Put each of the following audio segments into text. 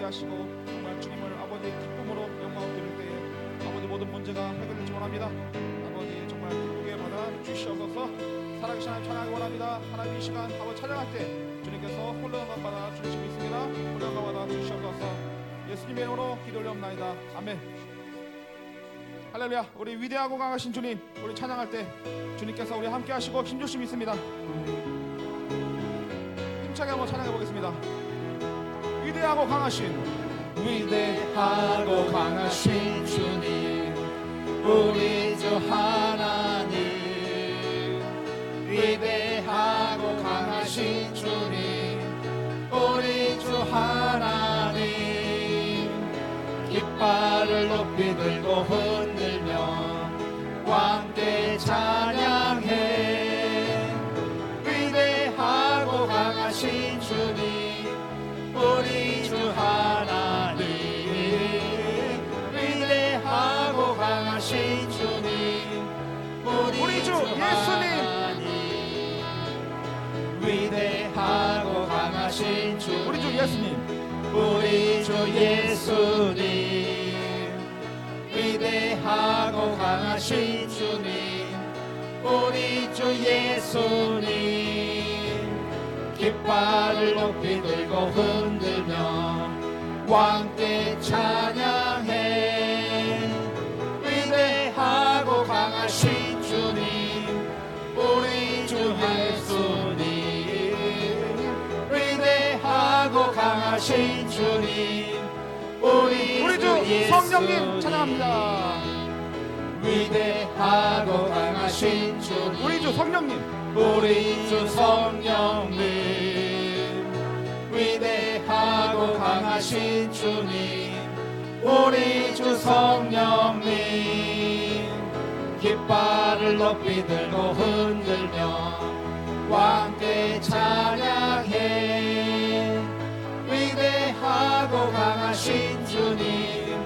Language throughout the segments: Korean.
하시고 정말 주님을 아버지 기쁨으로 영광 드릴 때에 아버지 모든 문제가 해결될지 원합니다. 아버지 정말 기쁘게 받아 주시옵소서. 살아계신 하나님 찬양하기 원합니다. 하나님 이 시간 아버지 찬양할 때 주님께서 홀로 영광 받아 주실 수 있습니다. 홀로 영광 받아 주시옵소서. 예수님의 이름으로 기도 올려옵나이다. 아멘. 할렐루야. 우리 위대하고 강하신 주님, 우리 찬양할 때 주님께서 우리 함께 하시고 힘주심이 있습니다. 힘차게 한번 찬양해 보겠습니다. 위대하고 강하신 주님, 우리 주 하나님. 위대하고 강하신 주님, 우리 주 하나님. 깃발을 높이 들고 흔들며 왕께 찬양해. 위대하고 강하신 주님, 우리 주 하나님. 위대하고 강하신 주님, 우리 주 예수님. 위대하고 강하신 주님, 우리 주 예수님. 우리 주 예수님. 위대하고 강하신 주님, 우리 주 예수님. 깃발을 높이 들고 흔들며 왕께 찬양해. 위대하고 강하신 주님, 우리 주 예수님. 위대하고 강하신 주님, 우리 주 성령님 찬양합니다. 위대하고 강하신 주님, 우리 주 성령님. 우리 주 성령님. 위대하고 강하신 주님, 우리 주 성령님. 깃발을 높이 들고 흔들며 왕께 찬양해. 위대하고 강하신 주님,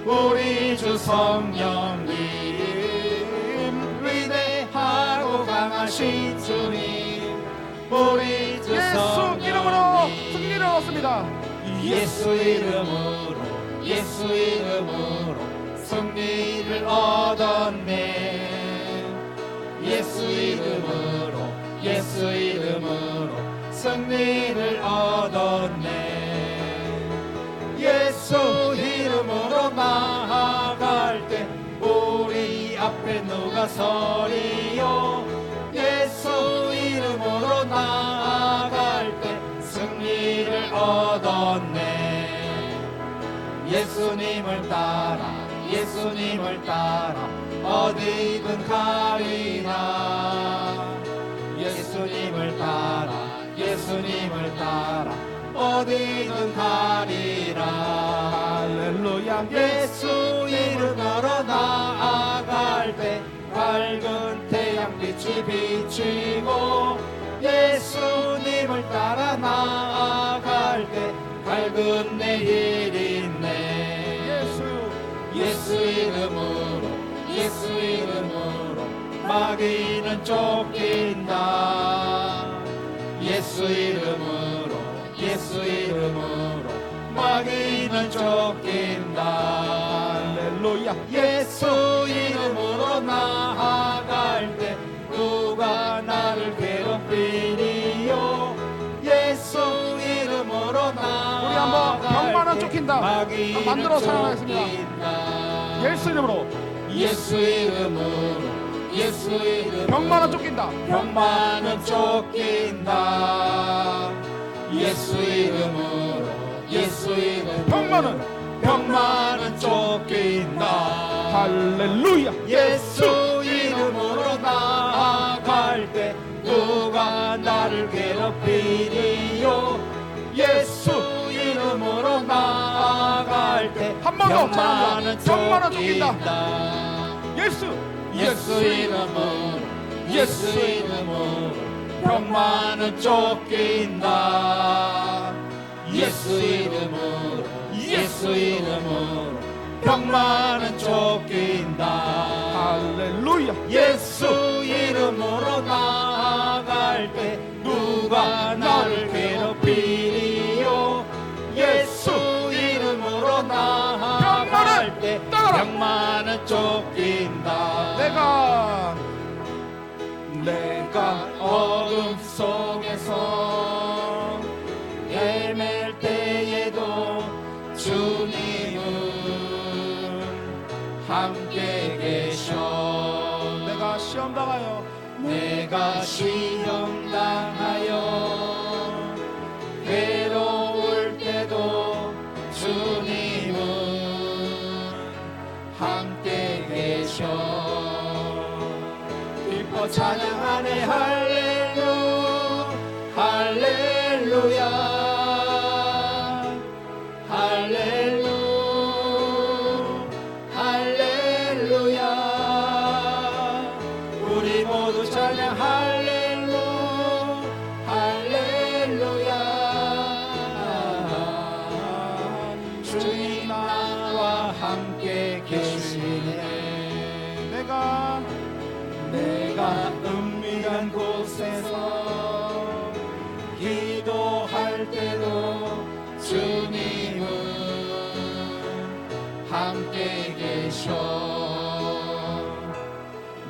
우리 주 성령님. 위대하고 강하신 주님, 우리 주 예수 성령님. 이름으로 승리를 얻습니다. 예수 이름으로, 예수 이름으로 승리를 얻었네. 예수 이름으로, 예수 이름으로 승리를 얻었네. 예수 이름으로 나아갈 때 우리 앞에 누가 서리요. 예수 이름으로 나아갈 때 승리를 얻었네. 예수님을 따라, 예수님을 따라 어디든 가리라. 예수님을 따라, 예수님을 따라 어디든 가리라. 할렐루야. 예수 이름으로 나아갈 때 밝은 태양빛이 비치고, 예수님을 따라 나아갈 때 밝은 내일이 있네. 예수 이름으로, 예수 이름으로 마귀는 쫓긴다. 예수 이름으로, 예수 이름으로 마귀는 쫓긴다. 할렐루야. 예수 이름으로 나아갈 때 누가 나를 괴롭히리요. 예수 이름으로 나아갈 우리 한번 병만은 쫓긴다. 마귀는 만들어 찬양하겠습니다. 쫓긴다. 예수 이름으로. 예수 이름으로, 예수 이름으로 병만은 쫓긴다. 병만은 쫓긴다. 예수 이름으로, 예수 이름으로 병만은 쫓긴다. 할렐루야. 예수 이름으로 나아갈 때 누가 나를 괴롭히리요. 예수 이름으로 나아갈 때 한 번 더 병만은 병만은 쫓긴다. 쫓긴다. 예수 이름으로, 예수 이름으로 병만은 쫓긴다. 예수 이름으로, 예수 이름으로 병만은 쫓긴다. 할렐루야. 예수 이름으로 나아갈 때 누가 나를 괴롭히리요. 예수 어둠 속에서 헤맬 때에도 주님은 함께 계셔. 내가 시험 당하여 내가 시험 당하여 괴로울 때도 주님은 함께 계셔. 기뻐 찬양하네 할렐루 할렐루야 할렐루 할렐루야. 우리 모두 찬양 할렐루 할렐루야. 주님 나와 함께 계시네. 내가 은밀한 곳에서 기도할 때도 주님은 함께 계셔.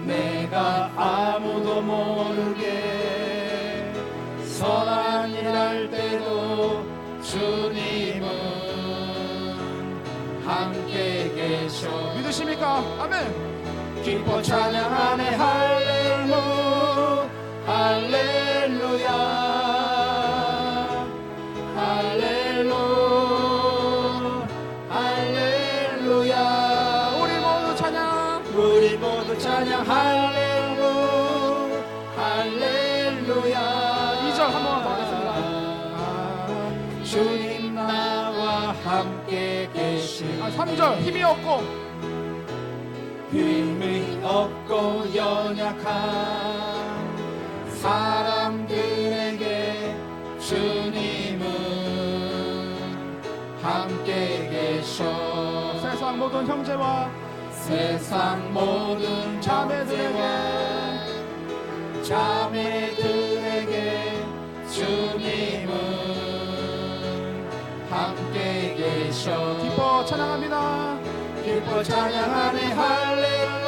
내가 아무도 모르게 선한 일 할 때도 주님은 함께 계셔. 믿으십니까? 아멘. 기뻐 찬양하네 할렐루 할렐루야 할렐루 할렐루야. 우리 모두 찬양 할렐루 할렐루야. 2절 한 번만 더 하겠습니다. 주님 나와 함께 계신 3절 힘이 없고 연약한 사람들에게 주님은 함께 계셔. 세상 모든 형제와 세상 모든 자매들에게 주님은 함께 계셔. 기뻐 찬양합니다. 기뻐 찬양하네 할렐루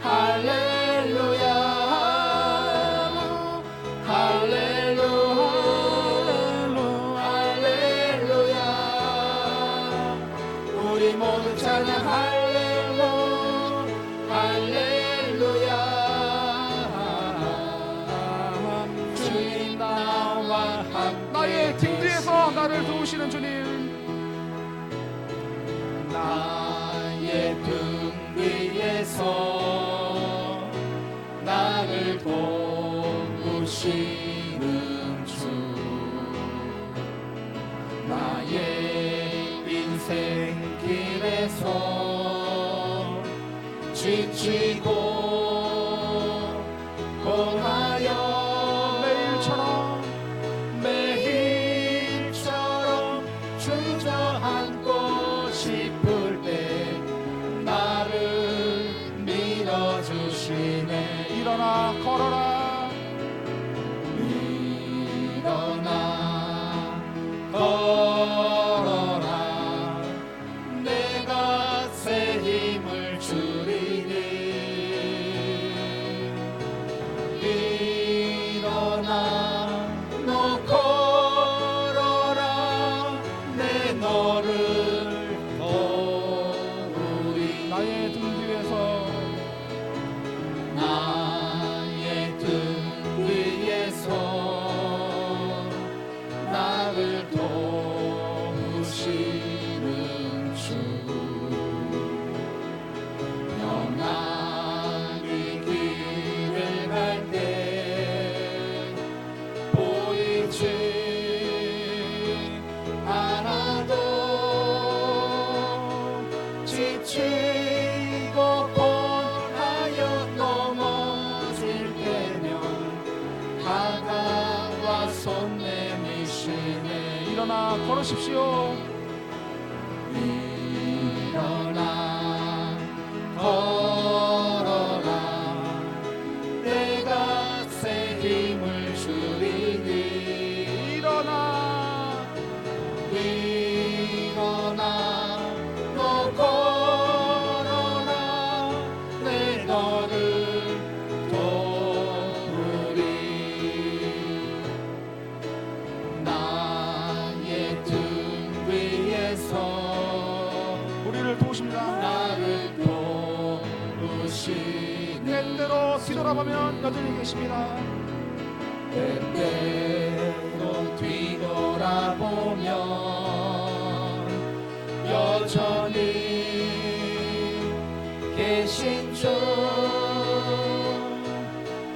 할렐루야 할렐루 할렐루야. 우리 모두 찬양 할렐루 할렐루야. 주님 나와 함께 나의 등 뒤에서 나를 도우시는 주님. 나의 등 위에서 나를 도우시는 주. 나의 인생 길에서 지치고 공하여 매일처럼 주저앉고 싶을 때 나를 밀어주시네. 일어나 걸어라. 일어나 걸어라. 내가 새 힘을 주리니. 일어나 너 걸어라. 내 너를 도우리. 나의 등 뒤에서 나의 등 위에서 나를 도우시는 주. 영원히 길을 갈 때 보이지 않아도 지치고 고하여 넘어질 때면 다가와 손 내미시네. 일어나 걸으십시오. 일어나 걸어라. 내가 새 힘을 주리니. 일어나 너 걸어라. 내 너를 도우리. 여전히 계십니다. 때때로 뒤돌아보면 여전히 계신 주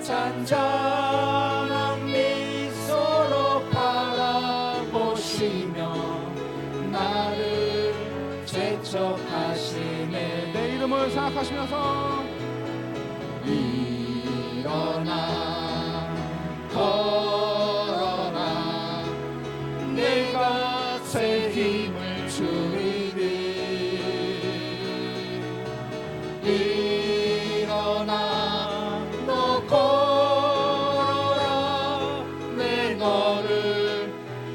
잔잔한 미소로 바라보시며 나를 재촉하시네. 내 이름을 생각하시면서 일어나 걸어라 내가 새 힘을 주리니 일어나 너 걸어라 내 너를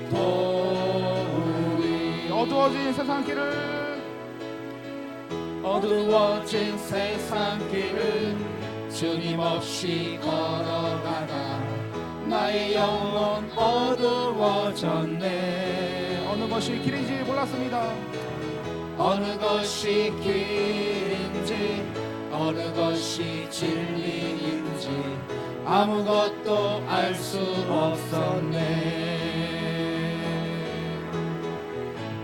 도우리. 어두워진 세상 길을 어두워진 세상 길을 주님 없이 걸어가다 나의 영혼 어두워졌네. 어느 것이 길인지 몰랐습니다. 어느 것이 길인지 어느 것이 진리인지 아무것도 알 수 없었네.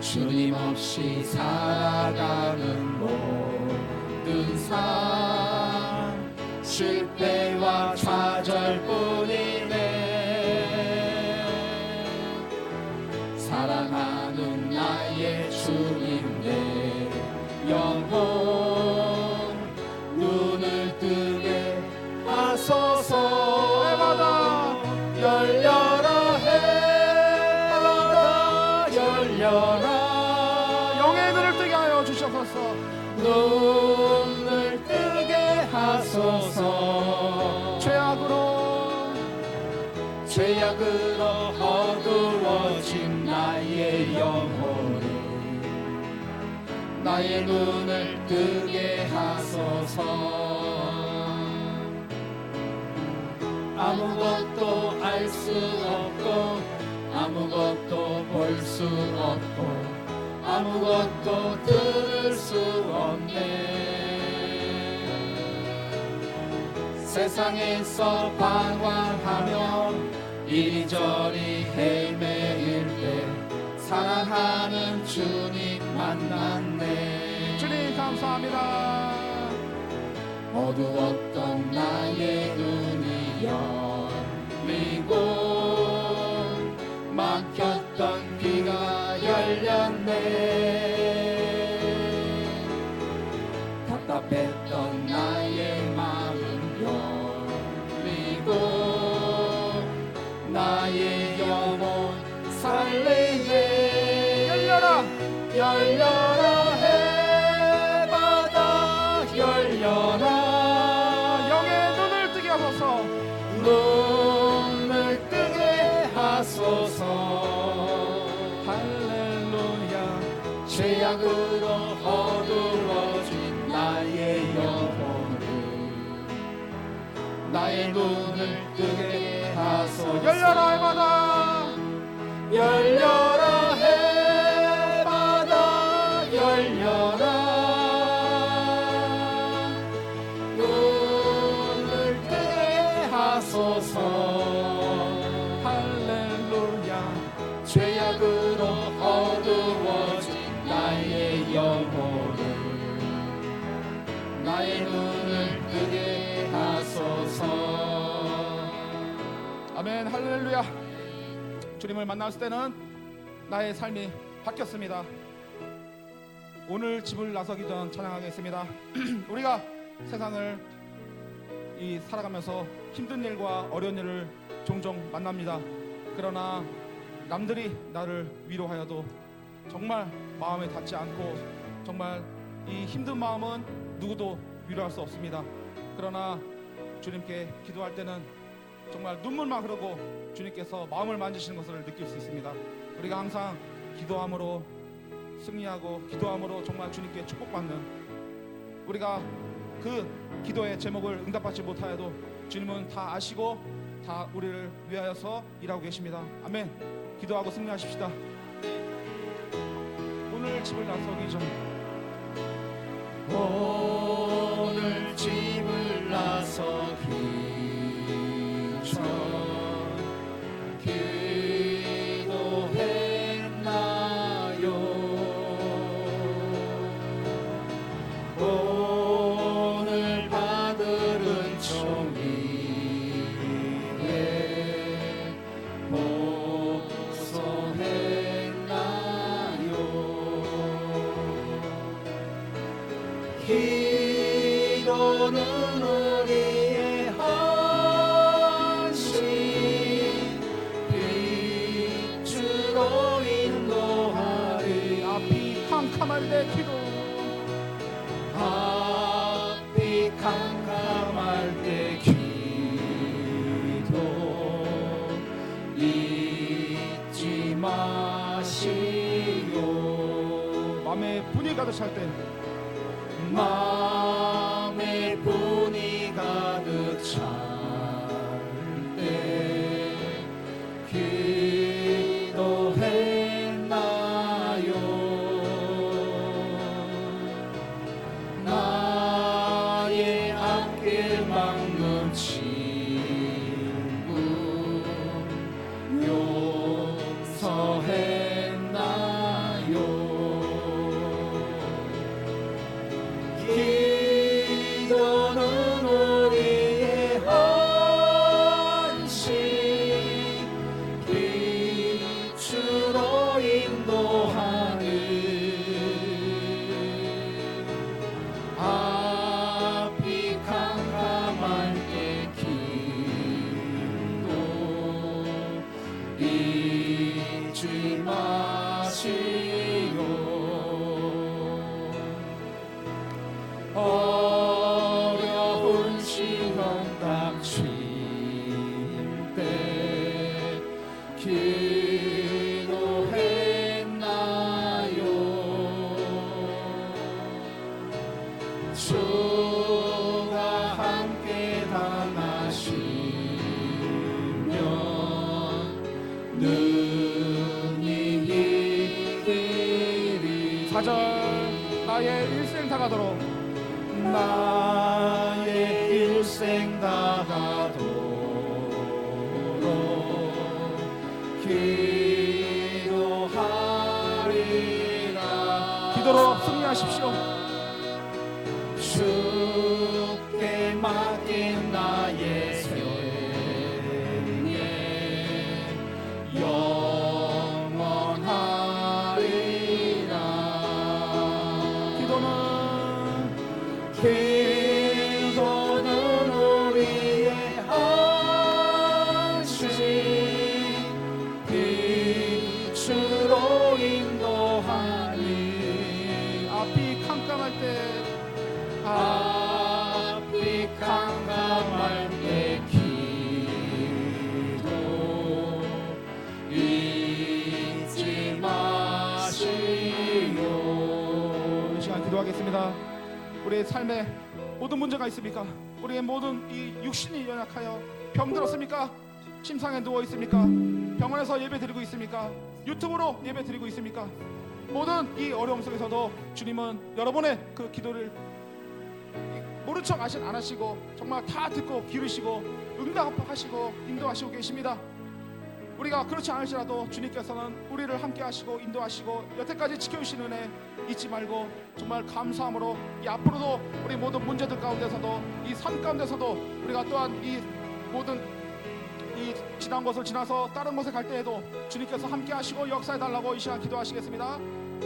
주님 없이 살아가는 모든 삶 실패와 좌절뿐이네. 사랑하는 나의 주님 내 영혼 눈을 뜨게 하소서. 해마다 열려라 해마다 열려라 영의 눈을 뜨게 하여 주셔서 눈을 뜨게 하소서. 죄악으로 어두워진 나의 영혼을 나의 눈을 뜨게 하소서. 아무것도 알 수 없고 아무것도 볼 수 없고 아무것도 들을 수 없네. 세상에서 방황하며 이리저리 헤매일 때 사랑하는 주님 만났네. 주님 감사합니다. 어두웠던 나의 눈이 열리고 막혔던 귀가 열렸네. 답답했던 나의 마음 열리고 나의 영혼 살리네. 열려라 열려라 해바다 열려라. 영의 눈을 뜨게 하소서. 눈을 뜨게 하소서. 할렐루야. 죄악으로 어두워진 나의 영혼을 나의 눈을 뜨게 하소서. 열려라 해마다 열려라 해바다 열려라. 눈을 뜨게 하소서. 할렐루야. 죄악으로 어두워진 나의 영혼을 나의 눈을 뜨게 하소서. 아멘. 할렐루야. 주님을 만났을 때는 나의 삶이 바뀌었습니다. 오늘 집을 나서기 전 찬양하겠습니다. 우리가 세상을 살아가면서 힘든 일과 어려운 일을 종종 만납니다. 그러나 남들이 나를 위로하여도 정말 마음에 닿지 않고 정말 이 힘든 마음은 누구도 위로할 수 없습니다. 그러나 주님께 기도할 때는 정말 눈물만 흐르고 주님께서 마음을 만지시는 것을 느낄 수 있습니다. 우리가 항상 기도함으로 승리하고 기도함으로 정말 주님께 축복받는, 우리가 그 기도의 제목을 응답받지 못하여도 주님은 다 아시고 다 우리를 위하여서 일하고 계십니다. 아멘. 기도하고 승리하십시다. 오늘 집을 나서기 전 오늘 집을 나서기 때 기도 앞이 캄캄할 때 기도 잊지 마시오. 마음에 분이 가득 찰 때 마음에 분이 가득 찰 때 기도했나요. 나의 앞길 막는 친구 용서했나요. 기도는 우리의 헌신 빛으로 인도하는 앞이 캄캄할 때 기도 잊지 마시오. 어려운 시험 닥칠 때 기도했나요. 주가 함께 당하시면 능히 이기리. 4절 나의 일생 다가도록 나의 일생 다가도록 기도하리라. 기도로 승리하십시오. 주께 맡긴 나의 생애 영원하리라. 기도는 우리의 헌신 빛으로 인도하니 앞이 캄캄할 때 앞이 캄캄할 때 기도 잊지 마시오. 이 시간 기도하겠습니다. 우리의 삶에 모든 문제가 있습니까? 우리의 모든 이 육신이 연약하여 병들었습니까? 침상에 누워 있습니까? 병원에서 예배 드리고 있습니까? 유튜브로 예배 드리고 있습니까? 모든 이 어려움 속에서도 주님은 여러분의 그 기도를 모른 척 안 하시고 정말 다 듣고 기르시고 응답하시고 인도하시고 계십니다. 우리가 그렇지 않을지라도 주님께서는 우리를 함께 하시고 인도하시고 여태까지 지켜주신 은혜 잊지 말고 정말 감사함으로 이 앞으로도 우리 모든 문제들 가운데서도 이 삶 가운데서도 우리가 또한 이 모든 이 지난 것을 지나서 다른 곳에 갈 때에도 주님께서 함께 하시고 역사해 달라고 이 시간 기도하시겠습니다.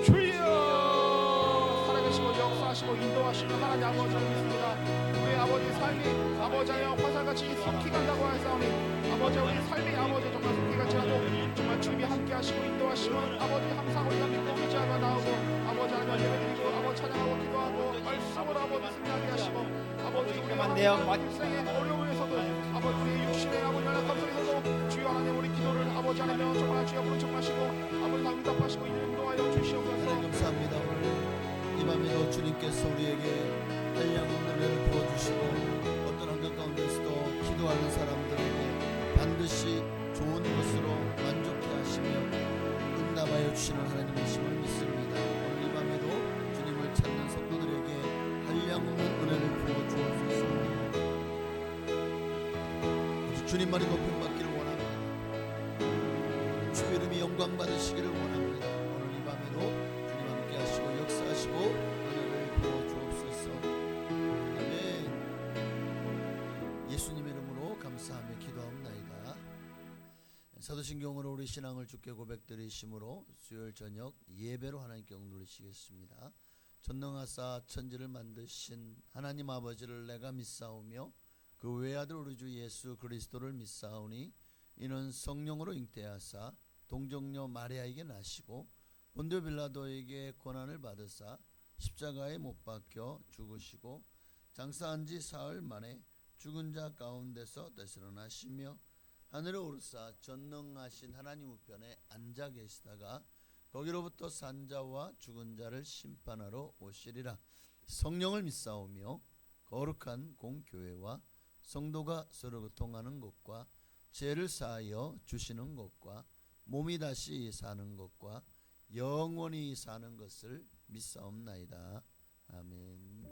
주여 살아계시고 역사하시고 인도하시는 하나님 아버지를 믿습니다. 우리 아버지 삶이 아버지 하여 화살같이 속히 간다고 하사오니 아버지 우리 삶이 아버지 정말 속히 갈지라도 정말 주님이 함께 하시고 인도하시면 아버지 항상 우리가 믿고 의지하며 나오고 아버지 하나님 예배드리고 아버지 찬양하고 기도하고 말씀으로 아버지 승리하게 하시고 아버지 우리 아버지 인생의 어려움에서도 아버지 우리 육신의 아버지 연약함 속에서도 주여 하나님 우리 기도를 아버지 하나님 정말 주여 부른 척하시고 아버지 다 응답하시고 인도하여 주시옵소서. 감사합니다. 오늘 이 밤에도 주님께서 우리에게 한량없는 은혜를 부어주시고 어떤 환경 가운데서도 기도하는 사람들에게 반드시 좋은 것으로 만족해 하시며 응답하여 주시는 하나님이심을 믿습니다. 오늘 이 밤에도 주님을 찾는 성도들에게 한량없는 은혜를 부어주옵소서. 주님만이 높임 받기를 원합니다. 주 이름이 영광 받으시기를 원합니다. 오늘 이 밤에도 주님 함께 하시고 역사하시고 은혜를 부어주옵소서. 아멘. 예수님의 이름으로 감사하며 기도하옵나이다. 사도신경으로 우리 신앙을 주께 고백드리심으로 수요일 저녁 예배로 하나님께 영돌리시겠습니다. 전능하사 천지를 만드신 하나님 아버지를 내가 믿사오며 그 외아들 우리 주 예수 그리스도를 믿사오니 이는 성령으로 잉태하사 동정녀 마리아에게 나시고 본디오 빌라도에게 고난을 받으사 십자가에 못 박혀 죽으시고 장사한 지 사흘 만에 죽은 자 가운데서 되살아나시며 하늘에 오르사 전능하신 하나님 우편에 앉아 계시다가 거기로부터 산 자와 죽은 자를 심판하러 오시리라. 성령을 믿사오며 거룩한 공교회와 성도가 서로 교통하는 것과 죄를 사하여 주시는 것과 몸이 다시 사는 것과 영원히 사는 것을 믿사옵나이다. 아멘.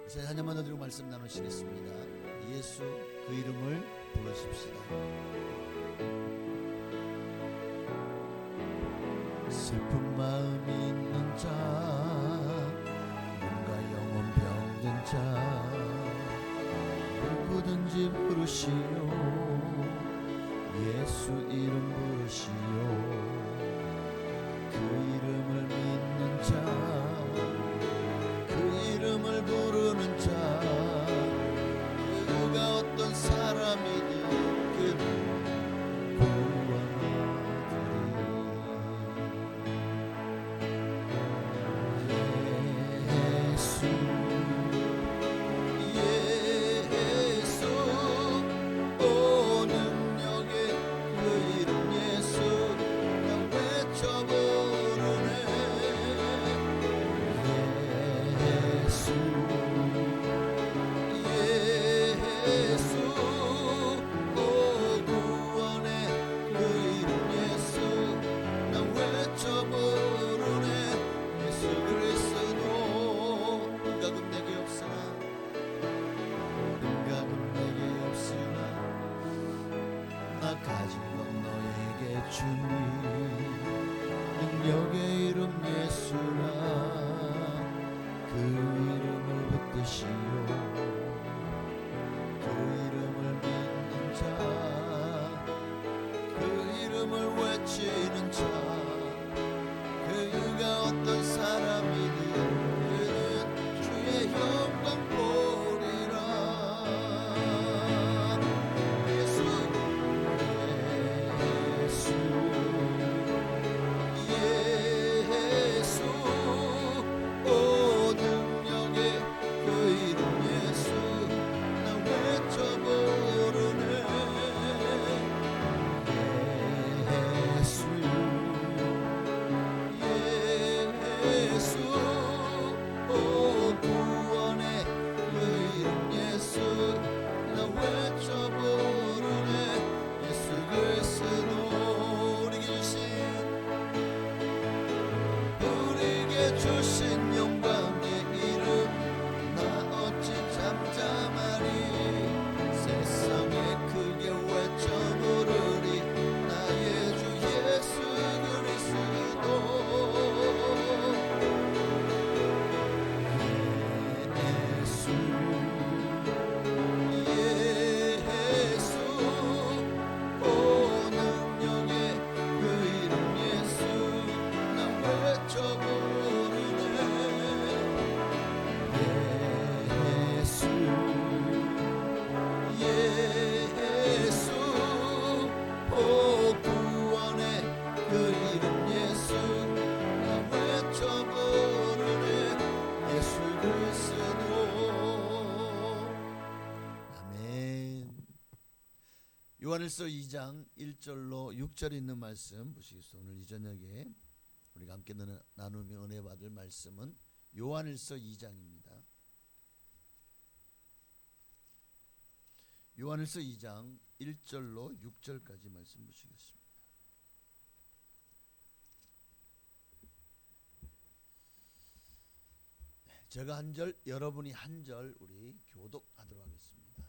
이제 한 번만 더 드리고 말씀 나누시겠습니다. 예수 그 이름을 부르십시다. 슬픈 마음이 있는 자, 뭔가 영혼 병든 자, 누구든지 부르시오. 예수 이름 부르시오. 그 이름을 믿는 자, 그 이름을 부르는 자, 그가 어떤 사람이든 그를 구원하리라. 예수 오 능력의 그 이름 예수 나 외쳐보르네. 예수 오 구원의 그 이름 예수 나 외쳐보르네. 예수 그리스도 은각은 내게 없으나 은각은 내게 없으나 나 가진 건 너에게 주니. 능력의 이름 예수라 그 이름을 붙드시오. 그 이름을 믿는 자, 그 이름을 외치는 자, 그가 어떤 사람이든 그는 주의 영광 보리라. 예수 예수 오 능력의 그 이름 예수 나 외쳐보르네. 예수 예수 오 구원의 그 이름 예수 나 외쳐보르네. 예수 그리스도 우리에게 주신 영광의 이름 나 어찌 잠잠하리. 세상에 크게 외쳐 부르리. 나의 주 예수 그리스도. 예수 예수 오 능력의 그 이름 예수 나 외쳐보르네. 예수 예수 오 구원의 그 이름 예수 나 외쳐보르네. 예수 그리스도. 아멘. 요한일서 2장 1절로 6절 있는 말씀 보시겠습니다. 오늘 이 저녁에 우리가 함께 나누며 은혜 받을 말씀은 요한일서 2장입니다. 요한일서 2장 1절로 6절까지 말씀 보시겠습니다. 제가 한 절, 여러분이 한 절 우리 교독하도록 하겠습니다.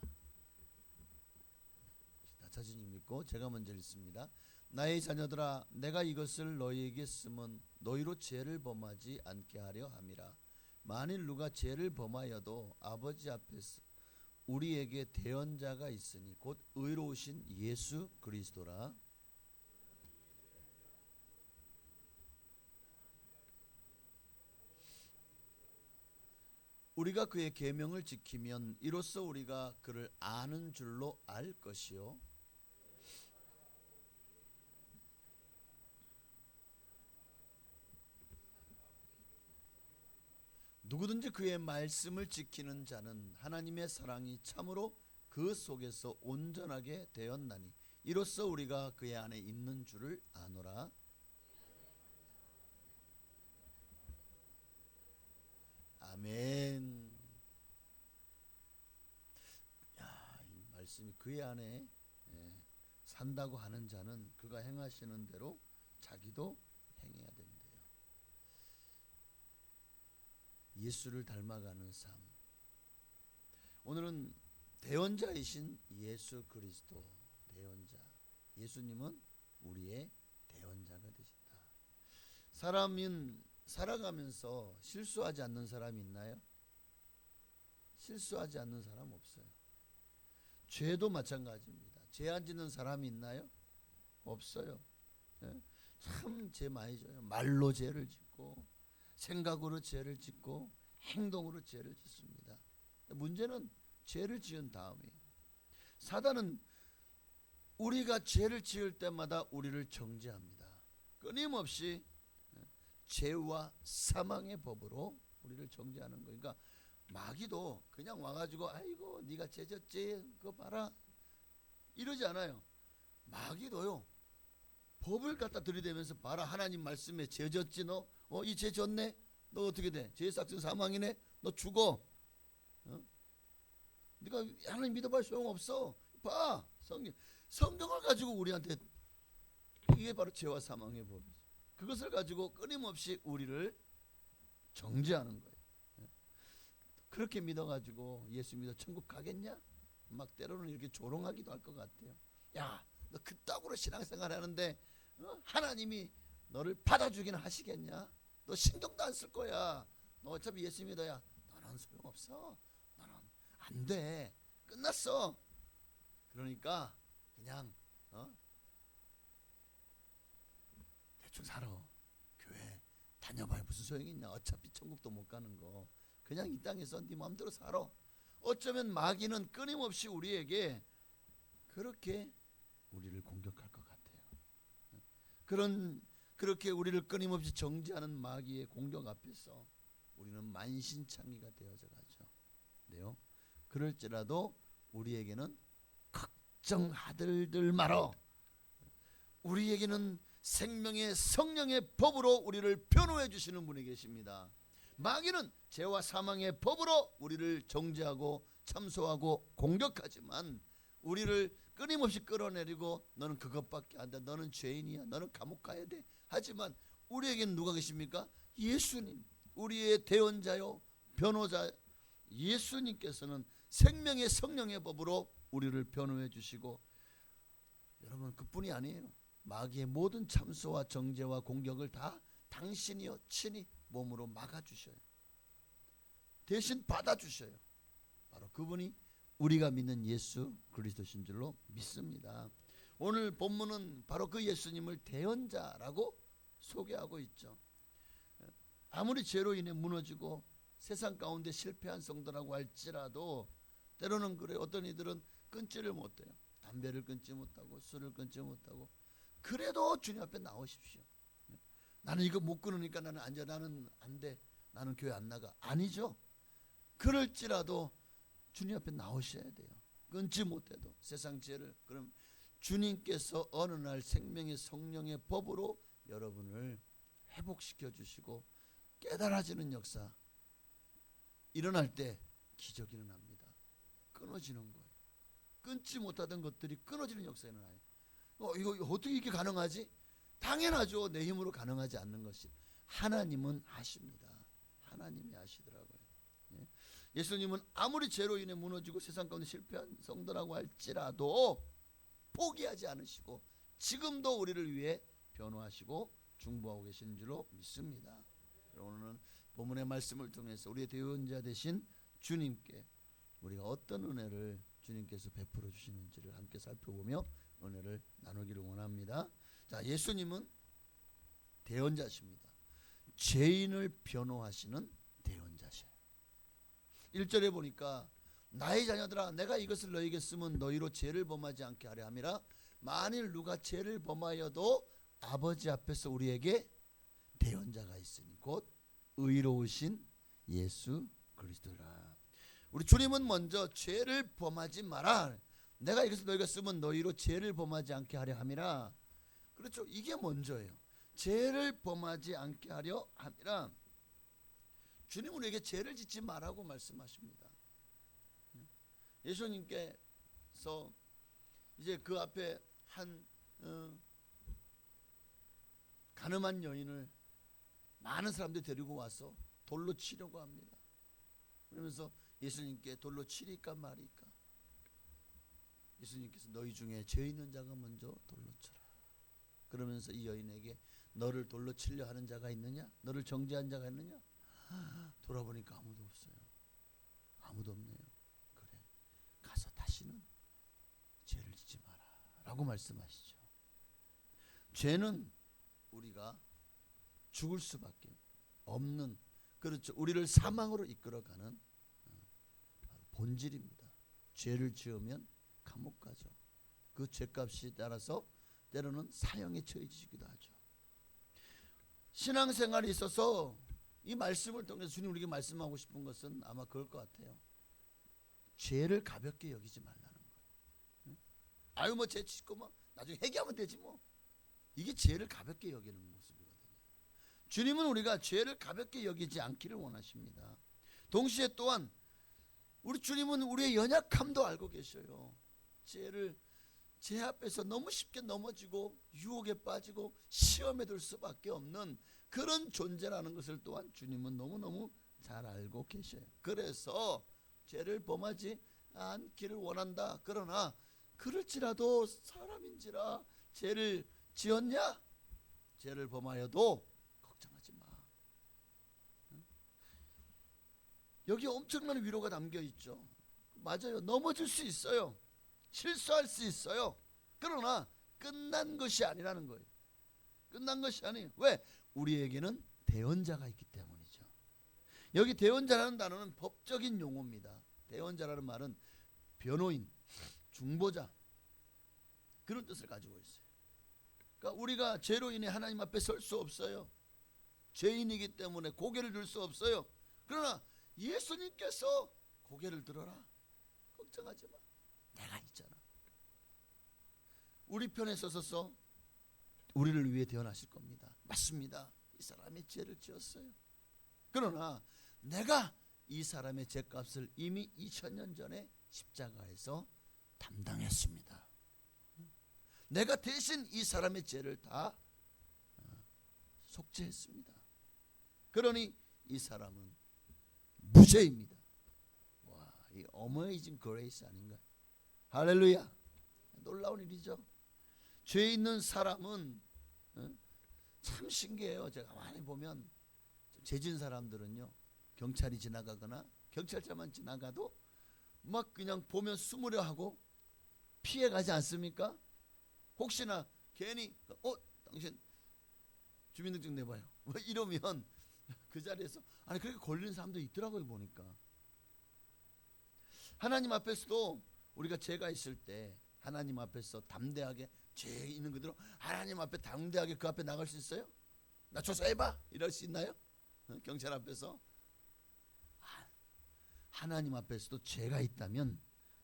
다 자신이 믿고 제가 먼저 읽습니다. 나의 자녀들아, 내가 이것을 너희에게 쓰면 너희로 죄를 범하지 않게 하려 함이라. 만일 누가 죄를 범하여도 아버지 앞에서 우리에게 대언자가 있으니 곧 의로우신 예수 그리스도라. 우리가 그의 계명을 지키면 이로써 우리가 그를 아는 줄로 알 것이요 누구든지 그의 말씀을 지키는 자는 하나님의 사랑이 참으로 그 속에서 온전하게 되었나니 이로써 우리가 그의 안에 있는 줄을 아노라. 아멘. 야, 이 말씀이 그의 안에 산다고 하는 자는 그가 행하시는 대로 자기도 행해야 된대요. 예수를 닮아가는 삶. 오늘은 대언자이신 예수 그리스도 대언자. 예수님은 우리의 대언자가 되신다. 사람은 살아가면서 실수하지 않는 사람이 있나요? 실수하지 않는 사람 없어요. 죄도 마찬가지입니다. 죄 안 짓는 사람이 있나요? 없어요. 참 죄 많이 져요. 말로 죄를 짓고 생각으로 죄를 짓고 행동으로 죄를 짓습니다. 문제는 죄를 지은 다음이에요. 사단은 우리가 죄를 지을 때마다 우리를 정죄합니다. 끊임없이 죄와 사망의 법으로 우리를 정죄하는 거예요. 그러니까 마귀도 그냥 와가지고 아이고 네가 죄 졌지 그거 봐라 이러지 않아요. 마귀도요 법을 갖다 들이대면서 봐라 하나님 말씀에 죄 졌지 너 이 죄 졌네 너 어떻게 돼 죄의 삭슨 사망이네 너 죽어 네가 하나님 믿어봐 소용없어 봐 성경을 가지고 우리한테 이게 바로 죄와 사망의 법이죠. 그것을 가지고 끊임없이 우리를 정죄하는 거예요. 그렇게 믿어가지고 예수 믿어 천국 가겠냐? 막 때로는 이렇게 조롱하기도 할 것 같아요. 야, 너 그따구로 신앙생활 하는데 하나님이 너를 받아주기는 하시겠냐? 너 신경도 안 쓸 거야. 너 어차피 예수 믿어야 너는 소용없어. 너는 안 돼. 끝났어. 그러니까 그냥 대충 살아. 교회 다녀봐야 무슨 소용이 있냐. 어차피 천국도 못 가는 거. 그냥 이 땅에서 네 마음대로 살아. 어쩌면 마귀는 끊임없이 우리에게 그렇게 우리를 공격할 것 같아요. 그렇게 우리를 끊임없이 정죄하는 마귀의 공격 앞에서 우리는 만신창이가 되어져 가죠. 네요. 그럴지라도 우리에게는 걱정하들들 말어. 우리에게는 생명의 성령의 법으로 우리를 변호해 주시는 분이 계십니다. 마귀는 죄와 사망의 법으로 우리를 정죄하고 참소하고 공격하지만 우리를 끊임없이 끌어내리고 너는 그것밖에 안 돼. 너는 죄인이야. 너는 감옥 가야 돼. 하지만 우리에게는 누가 계십니까? 예수님. 우리의 대언자요 변호자 예수님께서는 생명의 성령의 법으로 우리를 변호해 주시고 여러분 그뿐이 아니에요. 마귀의 모든 참소와 정죄와 공격을 다 당신이요 친히 몸으로 막아주셔요. 대신 받아주셔요. 바로 그분이 우리가 믿는 예수 그리스도신 줄로 믿습니다. 오늘 본문은 바로 그 예수님을 대언자라고 소개하고 있죠. 아무리 죄로 인해 무너지고 세상 가운데 실패한 성도라고 할지라도 때로는 그래 어떤 이들은 끊지를 못해요. 담배를 끊지 못하고 술을 끊지 못하고 그래도 주님 앞에 나오십시오. 나는 이거 못 끊으니까 나는 안 돼. 나는 교회 안 나가. 아니죠. 그럴지라도 주님 앞에 나오셔야 돼요. 끊지 못해도 세상 죄를. 그럼 주님께서 어느 날 생명의 성령의 법으로 여러분을 회복시켜 주시고 깨달아지는 역사 일어날 때 기적이 일어납니다. 끊어지는 거예요. 끊지 못하던 것들이 끊어지는 역사가 일어나요. 이거 어떻게 이렇게 가능하지? 당연하죠. 내 힘으로 가능하지 않는 것이. 하나님은 하십니다. 하나님이 하시더라고요. 예수님은 아무리 죄로 인해 무너지고 세상 가운데 실패한 성도라고 할지라도 포기하지 않으시고 지금도 우리를 위해 변호하시고 중보하고 계시는 줄로 믿습니다. 오늘은 본문의 말씀을 통해서 우리의 대언자 되신 주님께 우리가 어떤 은혜를 주님께서 베풀어 주시는지를 함께 살펴보며 은혜를 나누기를 원합니다. 자, 예수님은 대언자십니다. 죄인을 변호하시는 대언자셔요. 1절에 보니까 나의 자녀들아 내가 이것을 너희에게 쓰면 너희로 죄를 범하지 않게 하려 함이라. 만일 누가 죄를 범하여도 아버지 앞에서 우리에게 대언자가 있으니 곧 의로우신 예수 그리스도라. 우리 주님은 먼저 죄를 범하지 마라. 내가 이것을 너희가 쓰면 너희로 죄를 범하지 않게 하려 함이라. 그렇죠. 이게 먼저예요. 죄를 범하지 않게 하려 함이라. 주님은 우리에게 죄를 짓지 말라고 말씀하십니다. 예수님께서 이제 그 앞에 한 가늠한 여인을 많은 사람들이 데리고 와서 돌로 치려고 합니다. 그러면서 예수님께 돌로 치리까 말이까. 예수님께서 너희 중에 죄 있는 자가 먼저 돌로 쳐라. 그러면서 이 여인에게 너를 돌로 치려 하는 자가 있느냐? 너를 정죄한 자가 있느냐? 돌아보니까 아무도 없어요. 아무도 없네요. 그래, 가서 다시는 죄를 짓지 마라 라고 말씀하시죠. 죄는 우리가 죽을 수밖에 없는, 그렇죠, 우리를 사망으로 이끌어가는 바로 본질입니다. 죄를 지으면 감옥 가죠. 그 죄값이 따라서 때로는 사형에 처해지기도 하죠. 신앙생활에 있어서 이 말씀을 통해서 주님 우리에게 말씀하고 싶은 것은 아마 그럴 것 같아요. 죄를 가볍게 여기지 말라는 거예요. 아유 뭐 죄 짓고 뭐 나중에 회개하면 되지 뭐. 이게 죄를 가볍게 여기는 모습이거든요. 주님은 우리가 죄를 가볍게 여기지 않기를 원하십니다. 동시에 또한 우리 주님은 우리의 연약함도 알고 계셔요. 죄 앞에서 너무 쉽게 넘어지고 유혹에 빠지고 시험에 들 수밖에 없는 그런 존재라는 것을 또한 주님은 너무너무 잘 알고 계셔요. 그래서 죄를 범하지 않기를 원한다. 그러나 그럴지라도 사람인지라 죄를 지었냐? 죄를 범하여도 걱정하지 마. 여기 엄청난 위로가 담겨 있죠. 맞아요. 넘어질 수 있어요. 실수할 수 있어요. 그러나 끝난 것이 아니라는 거예요. 끝난 것이 아니에요. 왜? 우리에게는 대언자가 있기 때문이죠. 여기 대언자라는 단어는 법적인 용어입니다. 대언자라는 말은 변호인, 중보자, 그런 뜻을 가지고 있어요. 그러니까 우리가 죄로 인해 하나님 앞에 설 수 없어요. 죄인이기 때문에 고개를 들 수 없어요. 그러나 예수님께서 고개를 들어라. 걱정하지 마. 내가 있잖아. 우리 편에 서서 우리를 위해 대언하실 겁니다. 맞습니다. 이 사람이 죄를 지었어요. 그러나 내가 이 사람의 죄값을 이미 2000년 전에 십자가에서 담당했습니다. 내가 대신 이 사람의 죄를 다 속죄했습니다. 그러니 이 사람은 무죄입니다. 와, 이 어메이징 그레이스 아닌가요? 할렐루야. 놀라운 일이죠. 죄 있는 사람은 참 신기해요. 제가 많이 보면 죄진 사람들은요, 경찰이 지나가거나 경찰차만 지나가도 막 그냥 보면 숨으려 하고 피해가지 않습니까? 혹시나 괜히 당신 주민등록 내봐요 뭐 이러면 그 자리에서 아니 그렇게 걸리는 사람도 있더라고요. 보니까 하나님 앞에서도 우리가 죄가 있을 때 하나님 앞에서 담대하게 죄 있는 그대로 하나님 앞에 담대하게 그 앞에 나갈 수 있어요? 나 조사해봐 이럴 수 있나요? 경찰 앞에서 하나님 앞에서도 죄가 있다면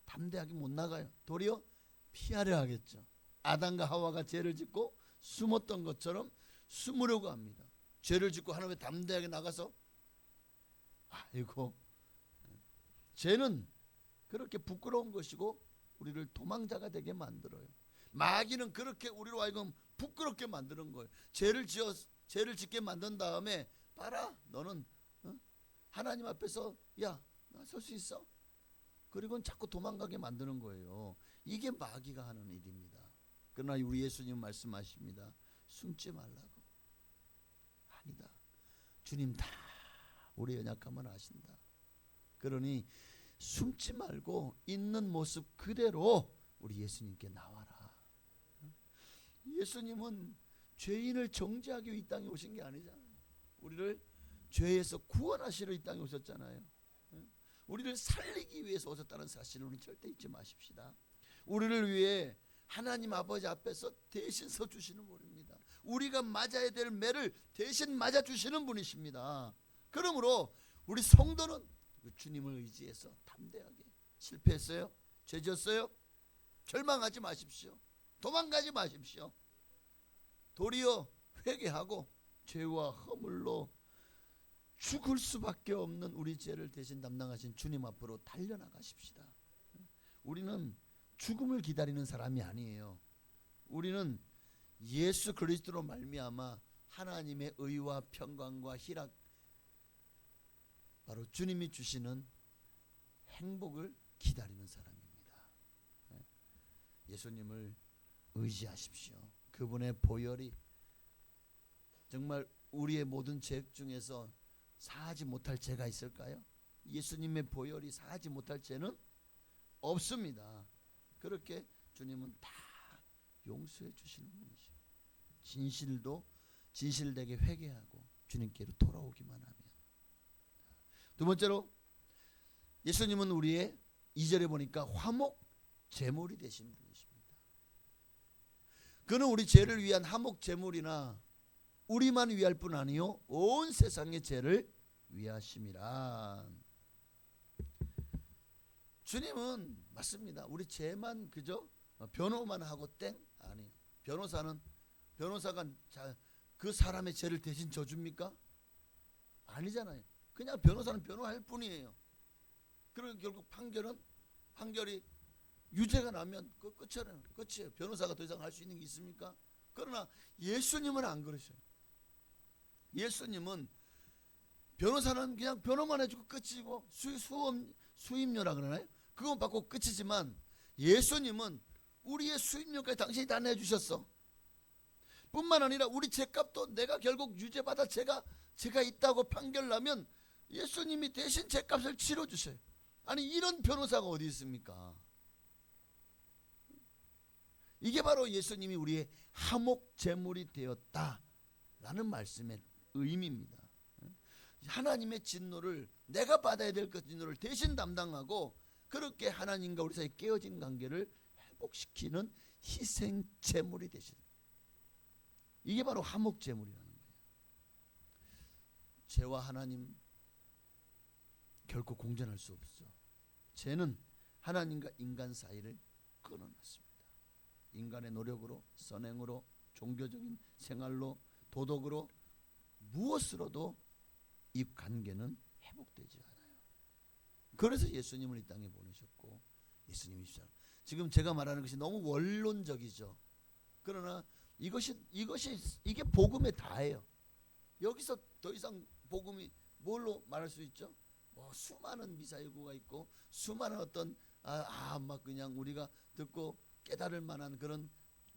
담대하게 못 나가요. 도리어 피하려 하겠죠. 아담과 하와가 죄를 짓고 숨었던 것처럼 숨으려고 합니다. 죄를 짓고 하나님 앞에 담대하게 나가서 아이고, 죄는 그렇게 부끄러운 것이고 우리를 도망자가 되게 만들어요. 마귀는 그렇게 우리로 하여금 부끄럽게 만드는 거예요. 죄를 짓게 만든 다음에 봐라, 너는 하나님 앞에서 야, 나 설 수 있어? 그리고는 자꾸 도망가게 만드는 거예요. 이게 마귀가 하는 일입니다. 그러나 우리 예수님 말씀하십니다. 숨지 말라고. 아니다. 주님 다 우리 연약함을 아신다. 그러니 숨지 말고 있는 모습 그대로 우리 예수님께 나와라. 예수님은 죄인을 정죄하기 위해 이 땅에 오신 게 아니잖아요. 우리를 죄에서 구원하시러 이 땅에 오셨잖아요. 우리를 살리기 위해서 오셨다는 사실을 우리 절대 잊지 마십시다. 우리를 위해 하나님 아버지 앞에서 대신 서주시는 분입니다. 우리가 맞아야 될 매를 대신 맞아주시는 분이십니다. 그러므로 우리 성도는 그 주님을 의지해서 담대하게 실패했어요? 죄 지었어요? 절망하지 마십시오. 도망가지 마십시오. 도리어 회개하고 죄와 허물로 죽을 수밖에 없는 우리 죄를 대신 담당하신 주님 앞으로 달려나가십시다. 우리는 죽음을 기다리는 사람이 아니에요. 우리는 예수 그리스도로 말미암아 하나님의 의와 평강과 희락, 바로 주님이 주시는 행복을 기다리는 사람입니다. 예수님을 의지하십시오. 그분의 보혈이 정말 우리의 모든 죄 중에서 사하지 못할 죄가 있을까요? 예수님의 보혈이 사하지 못할 죄는 없습니다. 그렇게 주님은 다 용서해 주시는 분이죠. 진실되게 회개하고 주님께로 돌아오기만 하면. 두 번째로 예수님은 우리의 2절에 보니까 화목 제물이 되신 분이십니다. 그는 우리 죄를 위한 화목 제물이나 우리만 위할 뿐 아니요 온 세상의 죄를 위하심이라. 주님은 맞습니다. 우리 죄만 그저 변호만 하고 땡 아니에요. 변호사가 그 사람의 죄를 대신 져줍니까? 아니잖아요. 그냥 변호사는 변호할 뿐이에요. 그리고 결국 판결이 유죄가 나면 그 끝이에요. 변호사가 더 이상 할 수 있는 게 있습니까? 그러나 예수님은 안 그러셔요. 예수님은 변호사는 그냥 변호만 해주고 끝이고 수임료라 그러나요? 그건 받고 끝이지만 예수님은 우리의 수임료까지 당신이 다 내주셨어. 뿐만 아니라 우리 죄값도 내가 결국 유죄받아 죄가 있다고 판결 나면 예수님이 대신 죄값을 치러주셔요. 아니 이런 변호사가 어디 있습니까? 이게 바로 예수님이 우리의 화목 제물이 되었다라는 말씀의 의미입니다. 하나님의 진노를 내가 받아야 될 그 진노를 대신 담당하고 그렇게 하나님과 우리 사이에 깨어진 관계를 회복시키는 희생 제물이 되신, 이게 바로 화목 제물이라는 거예요. 죄와 하나님 결코 공존할 수 없어. 죄는 하나님과 인간 사이를 끊어놨습니다. 인간의 노력으로, 선행으로, 종교적인 생활로, 도덕으로, 무엇으로도 이 관계는 회복되지 않아요. 그래서 예수님을 이 땅에 보내셨고, 예수님이 지금 제가 말하는 것이 너무 원론적이죠. 그러나 이게 복음의 다예요. 여기서 더 이상 복음이 뭘로 말할 수 있죠? 수많은 미사일구가 있고 수많은 어떤 막 그냥 우리가 듣고 깨달을 만한 그런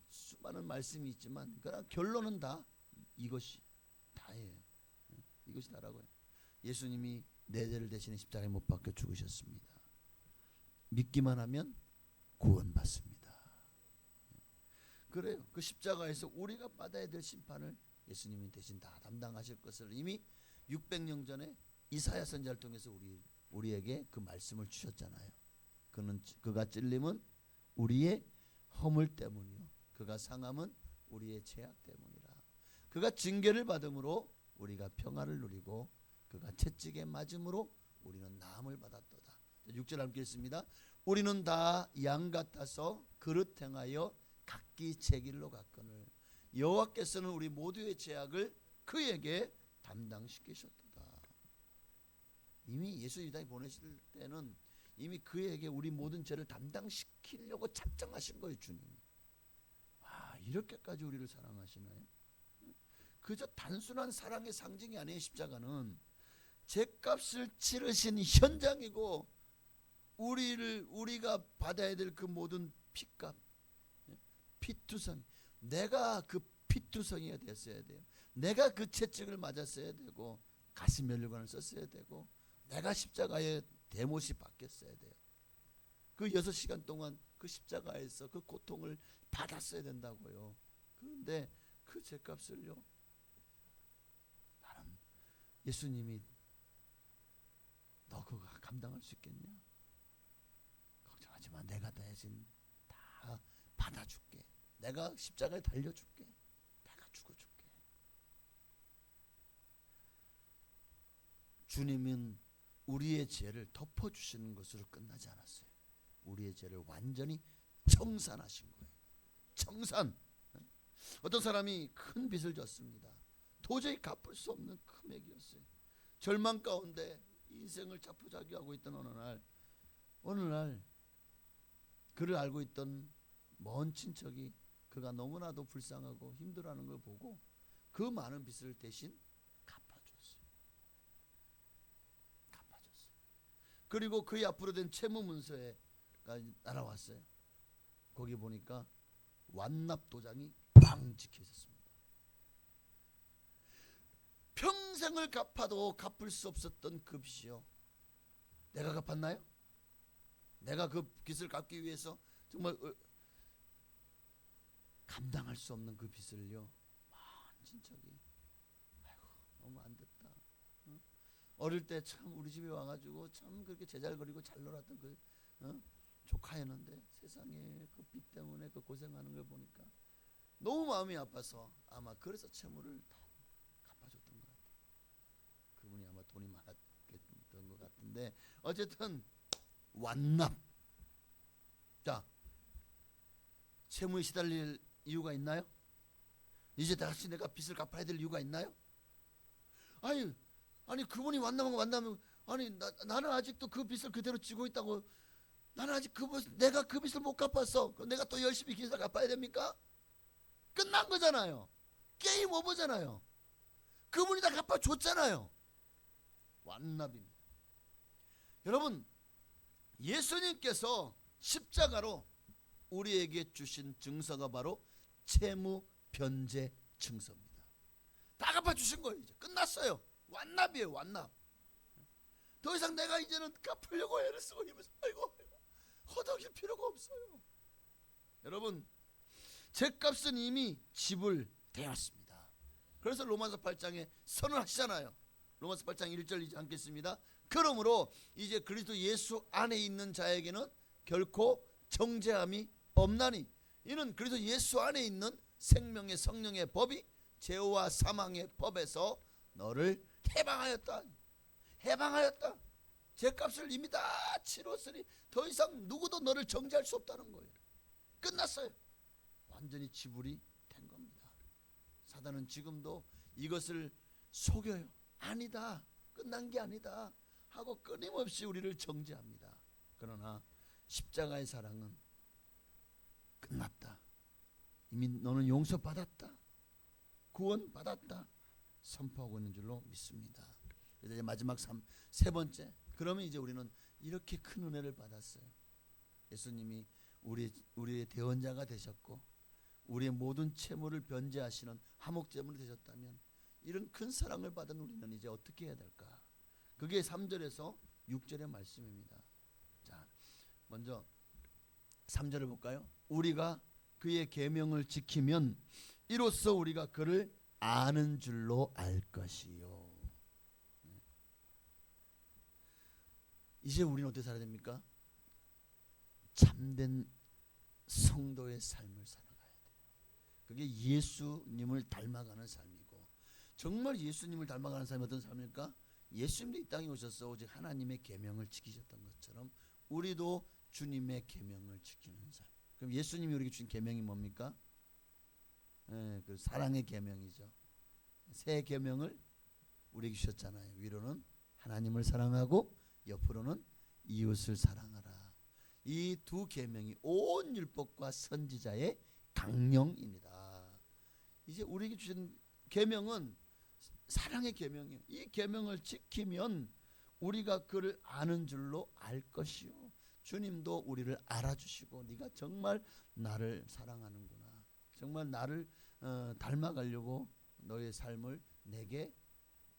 수많은 말씀이 있지만 그러나 결론은 다 이것이 다예요. 이것이 다라고요. 예수님이 내 죄를 대신해 십자가에 못 박혀 죽으셨습니다. 믿기만 하면 구원받습니다. 그래요. 그 십자가에서 우리가 받아야 될 심판을 예수님이 대신 다 담당하실 것을 이미 600년 전에 이사야 선지자를 통해서 우리에게 그 말씀을 주셨잖아요. 그가 찔림은 우리의 허물 때문이요 그가 상함은 우리의 죄악 때문이라. 그가 징계를 받음으로 우리가 평안을 누리고 그가 채찍에 맞음으로 우리는 나음을 받았도다. 6절 함께 읽습니다. 우리는 다 양 같아서 그릇 행하여 각기 제 길로 갔거늘 여호와께서는 우리 모두의 죄악을 그에게 담당시키셨도다. 이미 예수 이 땅에 보내실 때는 이미 그에게 우리 모든 죄를 담당시키려고 작정하신 거예요. 주님이. 이렇게까지 우리를 사랑하시나요? 그저 단순한 사랑의 상징이 아니에요. 십자가는 죄값을 치르신 현장이고 우리가 받아야 될 그 모든 피값, 피투성, 내가 그 피투성이가 됐어야 돼요. 내가 그 채찍을 맞았어야 되고 가슴 면류관을 썼어야 되고 내가 십자가에 대못이 박혔어야 돼요. 그 6시간 동안 그 십자가에서 그 고통을 받았어야 된다고요. 그런데 그 죄값을요, 나는 예수님이 너 그거 감당할 수 있겠냐? 걱정하지 마. 내가 대신 다 받아줄게. 내가 십자가에 달려줄게. 내가 죽어줄게. 주님은 우리의 죄를 덮어주시는 것으로 끝나지 않았어요. 우리의 죄를 완전히 청산하신 거예요. 청산. 어떤 사람이 큰 빚을 졌습니다. 도저히 갚을 수 없는 금액이었어요. 절망 가운데 인생을 자포자기하고 있던 어느 날 그를 알고 있던 먼 친척이 그가 너무나도 불쌍하고 힘들어하는 걸 보고 그 많은 빚을 대신 갚아줬어요. 그리고 그의 앞으로 된 채무 문서가 날아왔어요. 거기 보니까 완납 도장이 빵 찍혀 있었습니다. 평생을 갚아도 갚을 수 없었던 그 빚이요. 내가 갚았나요? 내가 그 빚을 갚기 위해서 정말 감당할 수 없는 그 빚을요. 많은 친척이 아이고 너무 안 됐다. 어릴 때 참 우리 집에 와가지고 참 그렇게 제잘거리고 잘 놀았던 그 조카였는데 세상에 그 빚 때문에 그 고생하는 걸 보니까 너무 마음이 아파서 아마 그래서 채무를 다 갚아줬던 것 같아요. 그분이 아마 돈이 많았던 것 같은데 어쨌든 완납. 자, 채무에 시달릴 이유가 있나요? 이제 다시 내가 빚을 갚아야 될 이유가 있나요? 아니 그분이 완납하면 아니 나는 아직도 그 빚을 그대로 지고 있다고. 나는 아직 내가 그 빚을 못 갚았어. 그럼 내가 또 열심히 기사 갚아야 됩니까? 끝난 거잖아요. 게임 오버잖아요. 그분이 다 갚아줬잖아요. 완납입니다. 여러분, 예수님께서 십자가로 우리에게 주신 증서가 바로 채무 변제 증서입니다. 다 갚아주신 거예요. 이제 끝났어요. 완납이에요. 완납. 더 이상 내가 이제는 갚으려고 애를 쓰고 힘을 쓰고 아이고 허덕일 필요가 없어요. 여러분, 죗값은 이미 지불되었습니다. 그래서 로마서 8장에 선언하시잖아요. 로마서 8장 1절이지 않겠습니다. 그러므로 이제 그리스도 예수 안에 있는 자에게는 결코 정죄함이 없나니 이는 그리스도 예수 안에 있는 생명의 성령의 법이 죄와 사망의 법에서 너를 해방하였다. 해방하였다. 죄값을 이미 다 치렀으니 더 이상 누구도 너를 정죄할 수 없다는 거예요. 끝났어요. 완전히 지불이 된 겁니다. 사단은 지금도 이것을 속여요. 아니다. 끝난 게 아니다 하고 끊임없이 우리를 정죄합니다. 그러나 십자가의 사랑은 끝났다. 이미 너는 용서받았다. 구원받았다. 선포하고 있는 줄로 믿습니다. 이제 마지막 세 번째. 그러면 이제 우리는 이렇게 큰 은혜를 받았어요. 예수님이 우리의 대원자가 되셨고 우리의 모든 채무를 변제하시는 화목제물이 되셨다면 이런 큰 사랑을 받은 우리는 이제 어떻게 해야 될까? 그게 3절에서 6절의 말씀입니다. 자, 먼저 3절을 볼까요? 우리가 그의 계명을 지키면 이로써 우리가 그를 아는 줄로 알 것이요. 이제 우리는 어떻게 살아야 됩니까? 참된 성도의 삶을 살아가야 돼요. 그게 예수님을 닮아가는 삶이고, 정말 예수님을 닮아가는 삶이 어떤 삶일까? 예수님도 이 땅에 오셔서 오직 하나님의 계명을 지키셨던 것처럼 우리도 주님의 계명을 지키는 삶. 그럼 예수님이 우리에게 주신 계명이 뭡니까? 그 사랑의 계명이죠. 새 계명을 우리에게 주셨잖아요. 위로는 하나님을 사랑하고 옆으로는 이웃을 사랑하라. 이 두 계명이 온 율법과 선지자의 강령입니다. 이제 우리에게 주신 계명은 사랑의 계명이에요. 이 계명을 지키면 우리가 그를 아는 줄로 알 것이요. 주님도 우리를 알아주시고 네가 정말 나를 사랑하는구나. 정말 나를 닮아가려고 너의 삶을 내게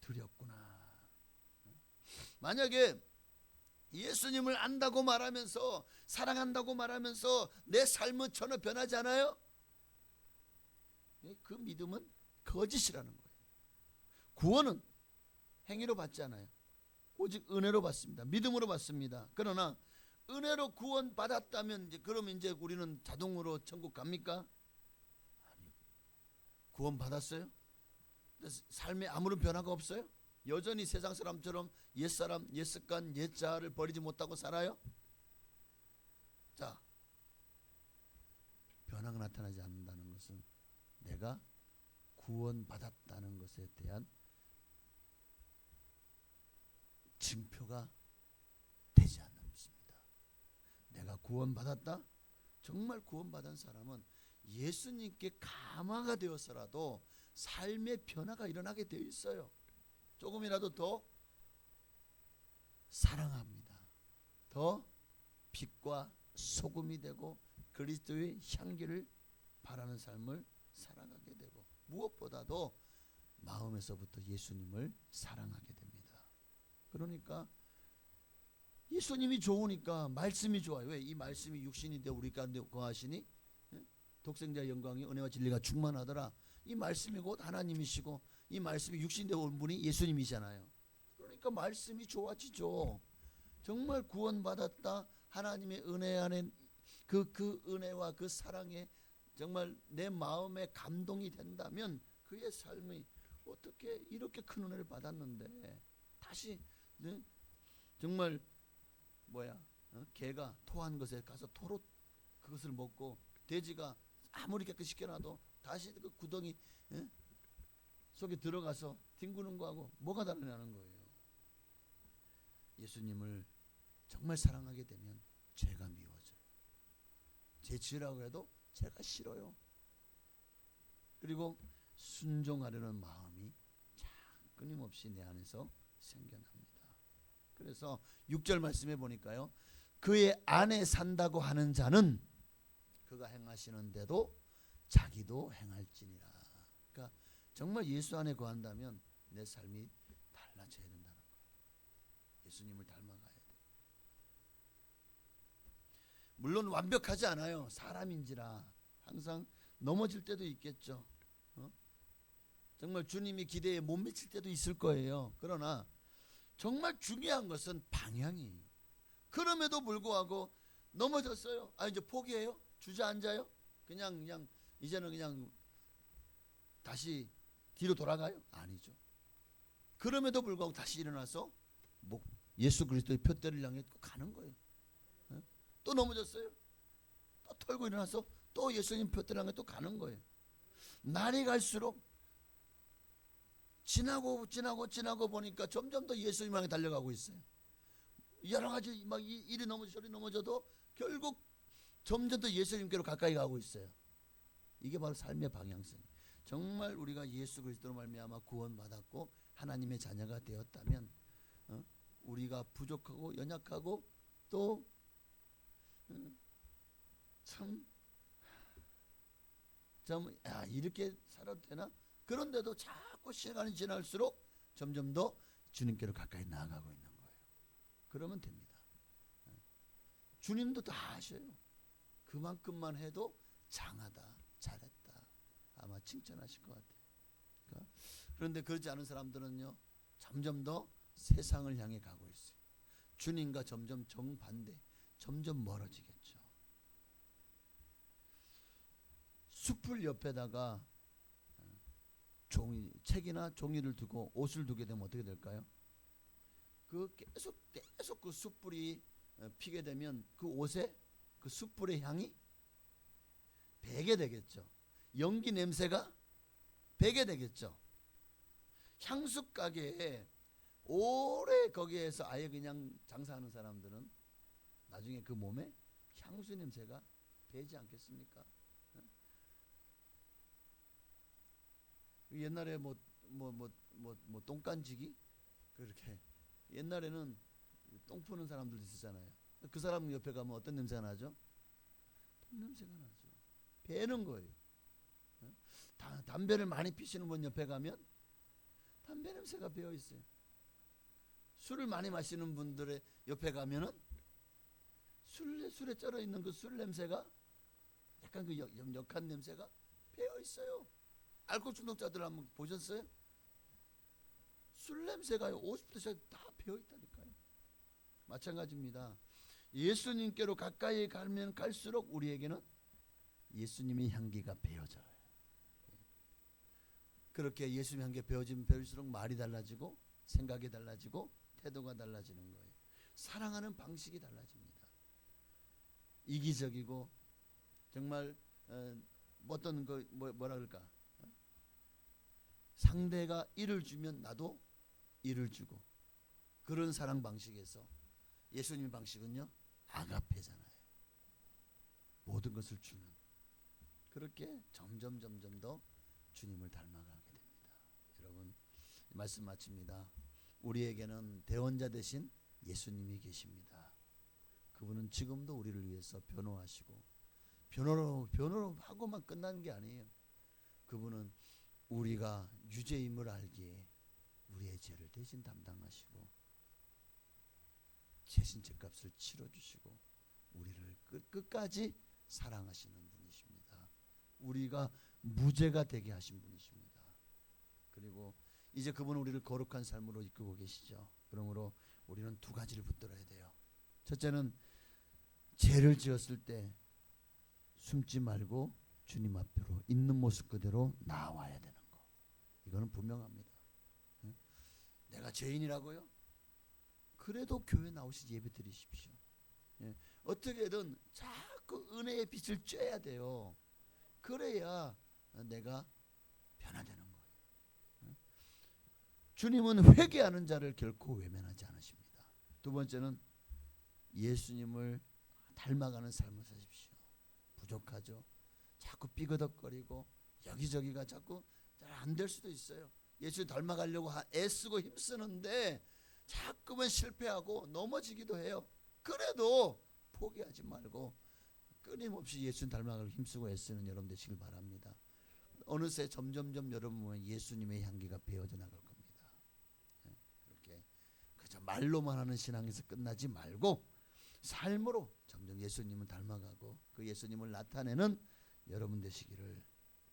드렸구나. 만약에 예수님을 안다고 말하면서 사랑한다고 말하면서 내 삶은 전혀 변하지 않아요? 그 믿음은 거짓이라는 거예요. 구원은 행위로 받지 않아요. 오직 은혜로 받습니다. 믿음으로 받습니다. 그러나 은혜로 구원 받았다면 그러면 이제 우리는 자동으로 천국 갑니까? 아니요. 구원 받았어요? 삶에 아무런 변화가 없어요? 여전히 세상 사람처럼 옛사람, 옛습관, 옛자아를 버리지 못하고 살아요? 자, 변화가 나타나지 않는다는 것은 내가 구원받았다는 것에 대한 증표가 되지 않는 것입니다. 내가 구원받았다? 정말 구원받은 사람은 예수님께 감화가 되어서라도 삶의 변화가 일어나게 되어 있어요. 조금이라도 더 사랑합니다. 더 빛과 소금이 되고 그리스도의 향기를 바라는 삶을 살아가게 되고, 무엇보다도 마음에서부터 예수님을 사랑하게 됩니다. 그러니까 예수님이 좋으니까 말씀이 좋아요. 왜? 이 말씀이 육신이 되어 우리 가운데 거하시니 독생자의 영광이 은혜와 진리가 충만하더라. 이 말씀이 곧 하나님이시고 이 말씀이 육신 되어 온 분이 예수님이잖아요. 그러니까 말씀이 좋아지죠. 정말 구원받았다, 하나님의 은혜 안에 그 은혜와 그 사랑에 정말 내 마음에 감동이 된다면 그의 삶이 어떻게 이렇게 큰 은혜를 받았는데 다시 정말 개가 토한 것에 가서 토로 그것을 먹고, 돼지가 아무리 깨끗이 씻겨놔도 다시 그 구덩이 속에 들어가서 뒹구는 거하고 뭐가 다르냐는 거예요. 예수님을 정말 사랑하게 되면 죄가 미워져요. 죄 지으라고 해도 죄가 싫어요. 그리고 순종하려는 마음이 끊임없이 내 안에서 생겨납니다. 그래서 6절 말씀해 보니까요, 그의 안에 산다고 하는 자는 그가 행하시는 대로 자기도 행할지니라. 그러니까 정말 예수 안에 거한다면 내 삶이 달라져야 된다는 거예요. 예수님을 닮아가야 돼요. 물론 완벽하지 않아요. 사람인지라 항상 넘어질 때도 있겠죠. 정말 주님이 기대에 못 미칠 때도 있을 거예요. 그러나 정말 중요한 것은 방향이에요. 그럼에도 불구하고 넘어졌어요. 이제 포기해요? 주저앉아요? 그냥 이제는 그냥 다시 뒤로 돌아가요? 아니죠. 그럼에도 불구하고 다시 일어나서 예수 그리스도의 표대를 향해 가는 거예요. 또 넘어졌어요. 또 털고 일어나서 또 예수님 표대를 향해 또 가는 거예요. 날이 갈수록 지나고 보니까 점점 더 예수님 향해 달려가고 있어요. 여러 가지 막 이리 넘어져 저리 넘어져도 결국 점점 더 예수님께로 가까이 가고 있어요. 이게 바로 삶의 방향성. 정말 우리가 예수 그리스도로 말미암아 구원받았고 하나님의 자녀가 되었다면 우리가 부족하고 연약하고 또 이렇게 살아도 되나? 그런데도 자꾸 시간이 지날수록 점점 더 주님께로 가까이 나아가고 있는 거예요. 그러면 됩니다. 주님도 다 아셔요. 그만큼만 해도 장하다, 잘했다, 아마 칭찬하실 것 같아요. 그런데 그렇지 않은 사람들은요, 점점 더 세상을 향해 가고 있어요. 주님과 점점 정반대, 점점 멀어지겠죠. 숲을 옆에다가 책이나 종이를 두고 옷을 두게 되면 어떻게 될까요? 계속 그 숯불이 피게 되면 그 옷에 그 숯불의 향이 배게 되겠죠. 연기 냄새가 배게 되겠죠. 향수 가게에 오래 거기에서 아예 그냥 장사하는 사람들은 나중에 그 몸에 향수 냄새가 배지 않겠습니까? 옛날에 똥간지기 그렇게 옛날에는 똥 푸는 사람들도 있었잖아요. 그 사람 옆에 가면 어떤 냄새가 나죠? 똥 냄새가 나죠. 배는 거예요. 담배를 많이 피시는 분 옆에 가면 담배 냄새가 배어 있어요. 술을 많이 마시는 분들의 옆에 가면은 술에 쩔어 있는 그 술 냄새가 약간 그 역한 냄새가 배어 있어요. 알코올 중독자들 한번 보셨어요? 술 냄새가요 50% 다 배어 있다니까요. 마찬가지입니다. 예수님께로 가까이 가면 갈수록 우리에게는 예수님의 향기가 배어져요. 그렇게 예수님 향기가 배어지면 배울수록 말이 달라지고 생각이 달라지고 태도가 달라지는 거예요. 사랑하는 방식이 달라집니다. 이기적이고 정말 어떤 거 뭐라 그럴까? 상대가 일을 주면 나도 일을 주고 그런 사랑 방식에서 예수님 방식은요 아가페잖아요. 모든 것을 주는 그렇게 점점 더 주님을 닮아가게 됩니다. 여러분 말씀 마칩니다. 우리에게는 대원자 대신 예수님이 계십니다. 그분은 지금도 우리를 위해서 변호하시고 변호로 하고만 끝나는 게 아니에요. 그분은 우리가 유죄임을 알기에 우리의 죄를 대신 담당하시고 대신 죄값을 치러주시고 우리를 끝까지 사랑하시는 분이십니다. 우리가 무죄가 되게 하신 분이십니다. 그리고 이제 그분은 우리를 거룩한 삶으로 이끌고 계시죠. 그러므로 우리는 두 가지를 붙들어야 돼요. 첫째는 죄를 지었을 때 숨지 말고 주님 앞으로 있는 모습 그대로 나와야 되는 거. 이거는 분명합니다. 내가 죄인이라고요? 그래도 교회 나오시 예배 드리십시오. 어떻게든 자꾸 은혜의 빛을 쬐야 돼요. 그래야 내가 변화되는 거예요. 주님은 회개하는 자를 결코 외면하지 않으십니다. 두 번째는 예수님을 닮아가는 삶을 사십시오. 부족하죠. 자꾸 삐그덕거리고 여기저기가 자꾸 잘 안 될 수도 있어요. 예수 닮아가려고 애쓰고 힘쓰는데 자꾸만 실패하고 넘어지기도 해요. 그래도 포기하지 말고 끊임없이 예수 닮아가려고 힘쓰고 애쓰는 여러분 되시길 바랍니다. 어느새 점점 여러분 보면 예수님의 향기가 배어져 나갈 겁니다. 그렇게 그저 말로만 하는 신앙에서 끝나지 말고 삶으로 점점 예수님을 닮아가고 그 예수님을 나타내는 여러분 되시기를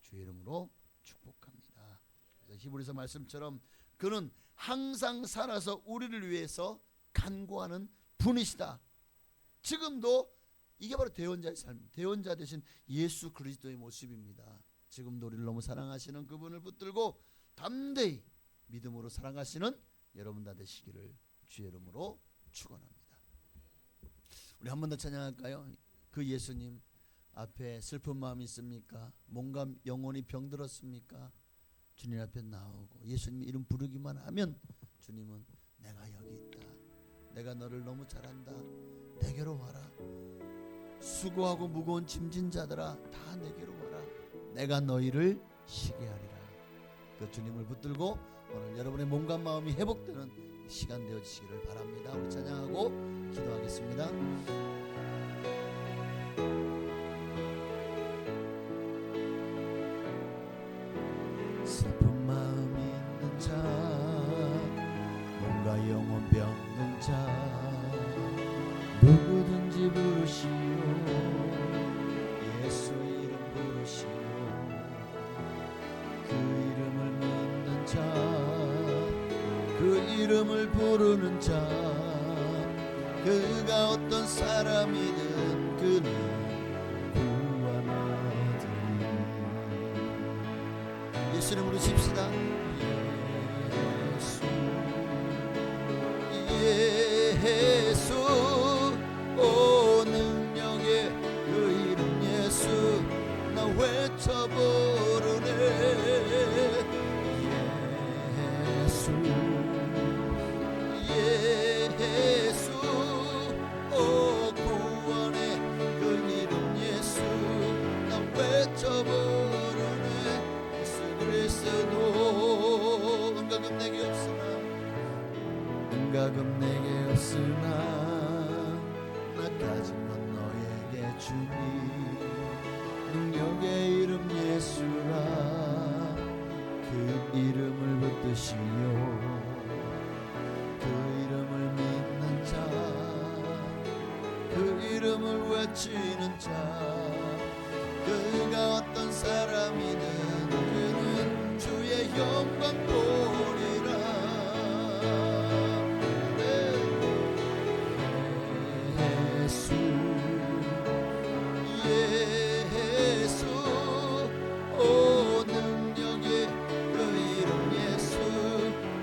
주의 이름으로 축복합니다. 그래서 히브리서 말씀처럼 그는 항상 살아서 우리를 위해서 간구하는 분이시다. 지금도 이게 바로 대원자의 삶, 대원자 되신 예수 그리스도의 모습입니다. 지금도 우리를 너무 사랑하시는 그분을 붙들고 담대히 믿음으로 사랑하시는 여러분 다 되시기를 주의 이름으로 축원합니다. 우리 한 번 더 찬양할까요? 그 예수님 앞에 슬픈 마음이 있습니까? 뭔가 영혼이 병들었습니까? 주님 앞에 나오고 예수님 이름 부르기만 하면 주님은 내가 여기 있다. 내가 너를 너무 잘한다. 내게로 와라. 수고하고 무거운 짐진 자들아 다 내게로 와라. 내가 너희를 쉬게 하리라. 그 주님을 붙들고 오늘 여러분의 몸과 마음이 회복되는 시간 되어지시기를 바랍니다. 우리 찬양하고 기도하겠습니다. 슬픈 마음이 있는 자, 뭔가 영혼 병든 자, 누구든지 부르시오. 예수 이름 부르시오. 그 이름을 믿는 자, 그 이름을 부르는 자, 그가 어떤 사람이든 그는 예수 이름 부르십시다. 예수 오 능력의 그 이름 예수 나 외쳐 부르네. 예수 예수 오 구원의 그 이름 예수 나 외쳐 부르네. 그리스도 은가금 내게 없으나 나 가진 건 너에게 주니 능력의 이름 예수라. 그 이름을 붙드시오. 그 이름을 믿는 자, 그 이름을 외치는 자, 그가 어떤 사람이든 그는 주의 영광 보리라. 예수 예수 오 능력의 그 이름 예수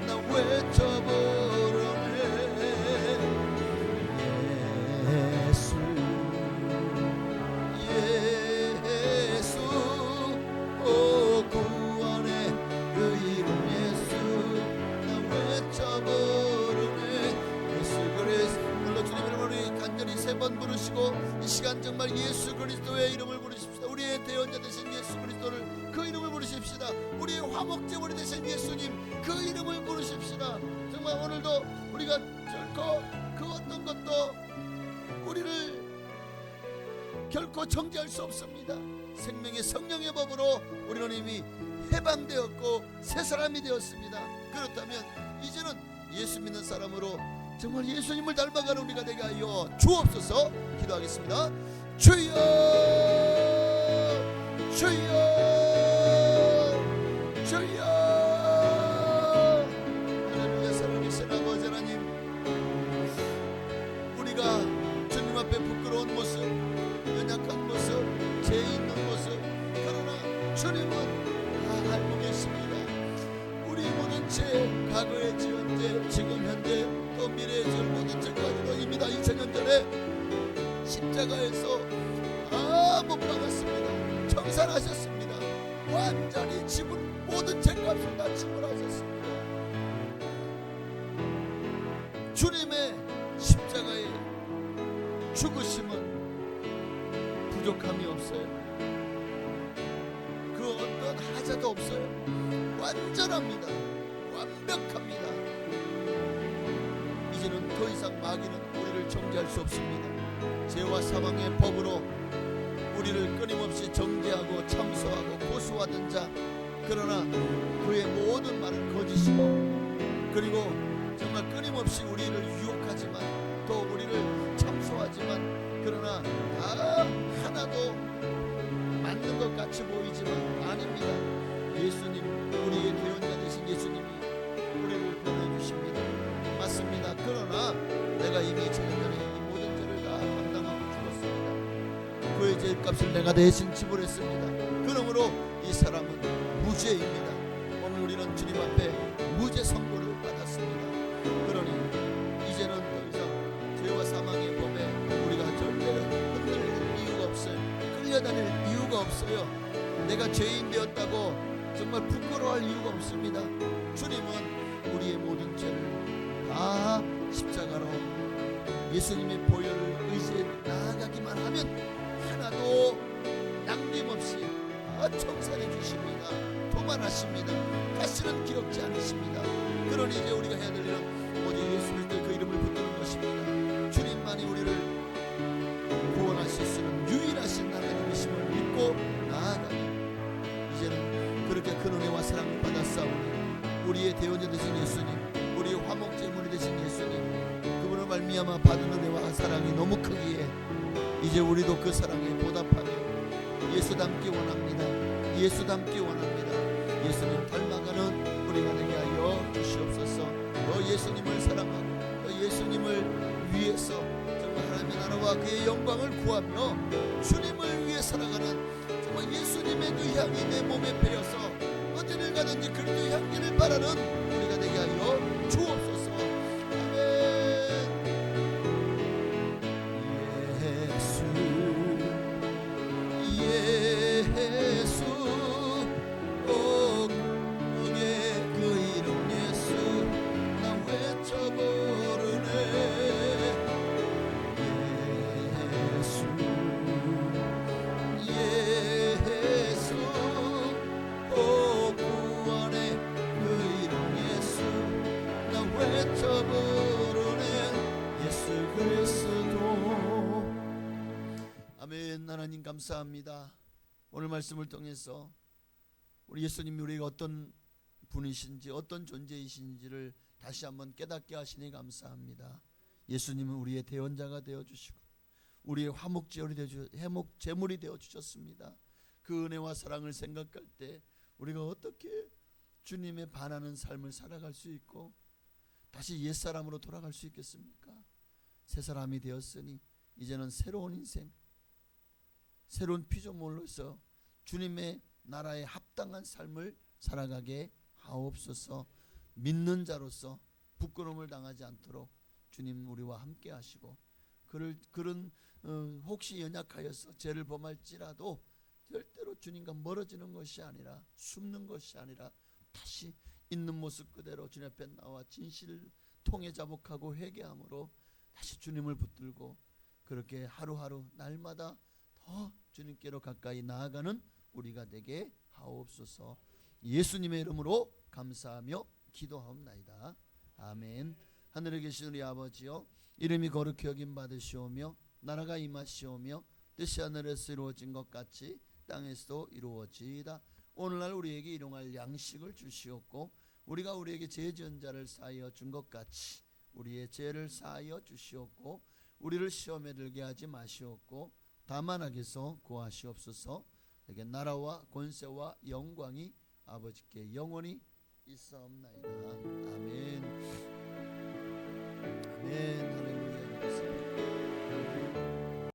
나 외쳐보 우리의 화목제물이 되신 예수님 그 이름을 부르십시다. 정말 오늘도 우리가 결코 그 어떤 것도 우리를 결코 정죄할 수 없습니다. 생명의 성령의 법으로 우리는 이미 해방되었고 새 사람이 되었습니다. 그렇다면 이제는 예수 믿는 사람으로 정말 예수님을 닮아가는 우리가 되게 하여 주옵소서. 기도하겠습니다. 주여 주여 주여. 할렐루야. 살아계신 아버지 하나님, 우리가 주님 앞에 부끄러운 모습, 연약한 모습, 죄 있는 모습, 그러나 주님은 다 알고 계십니다. 우리 모든 죄, 과거의 지은 죄, 지금 현재 또 미래의 죄, 모든 죄까지도 이미 다 2000년 전에 십자가에서 다 못 박았습니다. 청산하셨습니다. 완전히 지불, 모든 죄값을 다 지불하셨습니다. 주님의 십자가의 죽으심은 부족함이 없어요. 그 어떤 하자도 없어요. 완전합니다. 완벽합니다. 이제는 더 이상 마귀는 우리를 정죄할 수 없습니다. 죄와 사망의 법으로 우리를 끊임없이 정죄하고 참소하고 고소하던 자, 그러나 그의 모든 말은 거짓이고, 그리고 정말 끊임없이 우리를 유혹하지만 또 우리를 참소하지만, 그러나 다 하나도 맞는 것 같이 보이지만 아닙니다. 예수님, 우리의 구원자 되신 예수님이 우리를 보내주십니다. 맞습니다. 그러나 내가 이미 전에 이 모든 죄를 다 감당하고 죽었습니다. 그의 죄값을 내가 대신 지불했습니다. 그러므로 이 사람은 무죄입니다. 오늘 우리는 주님 앞에 무죄 선고를 받았습니다. 그러니 이제는 더 이상 죄와 사망의 법에 우리가 절대로 흔들릴 이유가 없어요. 끌려다닐 이유가 없어요. 내가 죄인 되었다고 정말 부끄러워할 이유가 없습니다. 주님은 우리의 모든 죄를 다 십자가로 예수님의 보혈을 의지해 나아가기만 하면 하나도 남김없이 다 청산해 주십니다. 도만하십니다. 다시는 기억지 않으십니다. 그러니 이제 우리가 해야 될 일은 오직 예수 그리스도의 그 이름을 붙드는 것입니다. 주님만이 우리를 구원할 수 있는 유일하신 하나님이심을 믿고 나아가니 이제는 그렇게 큰 은혜와 사랑을 받았사오니 우리의 대원자 되신 예수님, 우리의 화목제물이 되신 예수님, 그분을 말미암아 받은 은혜와 사랑이 너무 크기에 이제 우리도 그 사랑에 보답하며 예수 닮기 원합니다. 예수 닮기 원합니다. 예수님 닮아가는 우리가 되게 하여 주시옵소서. 더 예수님을 사랑하고 더 예수님을 위해서 정말 하나님의 나라와 그의 영광을 구하며 주님을 위해 살아가는 정말 예수님의 그 향이 내 몸에 배어서 어디를 가든지 그리스도 향기를 바라는 우리가 되게 하여 주옵소서. 하나님 감사합니다. 오늘 말씀을 통해서 우리 예수님이 우리가 어떤 분이신지 어떤 존재이신지를 다시 한번 깨닫게 하시니 감사합니다. 예수님은 우리의 대원자가 되어주시고 우리의 화목제물이 되어주셨습니다. 그 은혜와 사랑을 생각할 때 우리가 어떻게 주님에 반하는 삶을 살아갈 수 있고 다시 옛사람으로 돌아갈 수 있겠습니까? 새 사람이 되었으니 이제는 새로운 인생, 새로운 피조물로서 주님의 나라에 합당한 삶을 살아가게 하옵소서. 믿는 자로서 부끄러움을 당하지 않도록 주님 우리와 함께 하시고 그런 혹시 연약하여서 죄를 범할지라도 절대로 주님과 멀어지는 것이 아니라 숨는 것이 아니라 다시 있는 모습 그대로 주님 앞에 나와 진실을 통해 자복하고 회개함으로 다시 주님을 붙들고 그렇게 하루하루 날마다 더 주님께로 가까이 나아가는 우리가 되게 하옵소서. 예수님의 이름으로 감사하며 기도하옵나이다. 아멘. 하늘에 계신 우리 아버지여, 이름이 거룩히 여김 받으시오며 나라가 임하시오며 뜻이 하늘에서 이루어진 것 같이 땅에서도 이루어지이다. 오늘날 우리에게 일용할 양식을 주시옵고 우리가 우리에게 죄 지은 자를 사하여 준 것 같이 우리의 죄를 사하여 주시옵고 우리를 시험에 들게 하지 마시옵고 다만 악에서 구하시옵소서. 내게 나라와 권세와 영광이 아버지께 영원히 있사옵나이다. 아멘. 아멘. 할렐루야.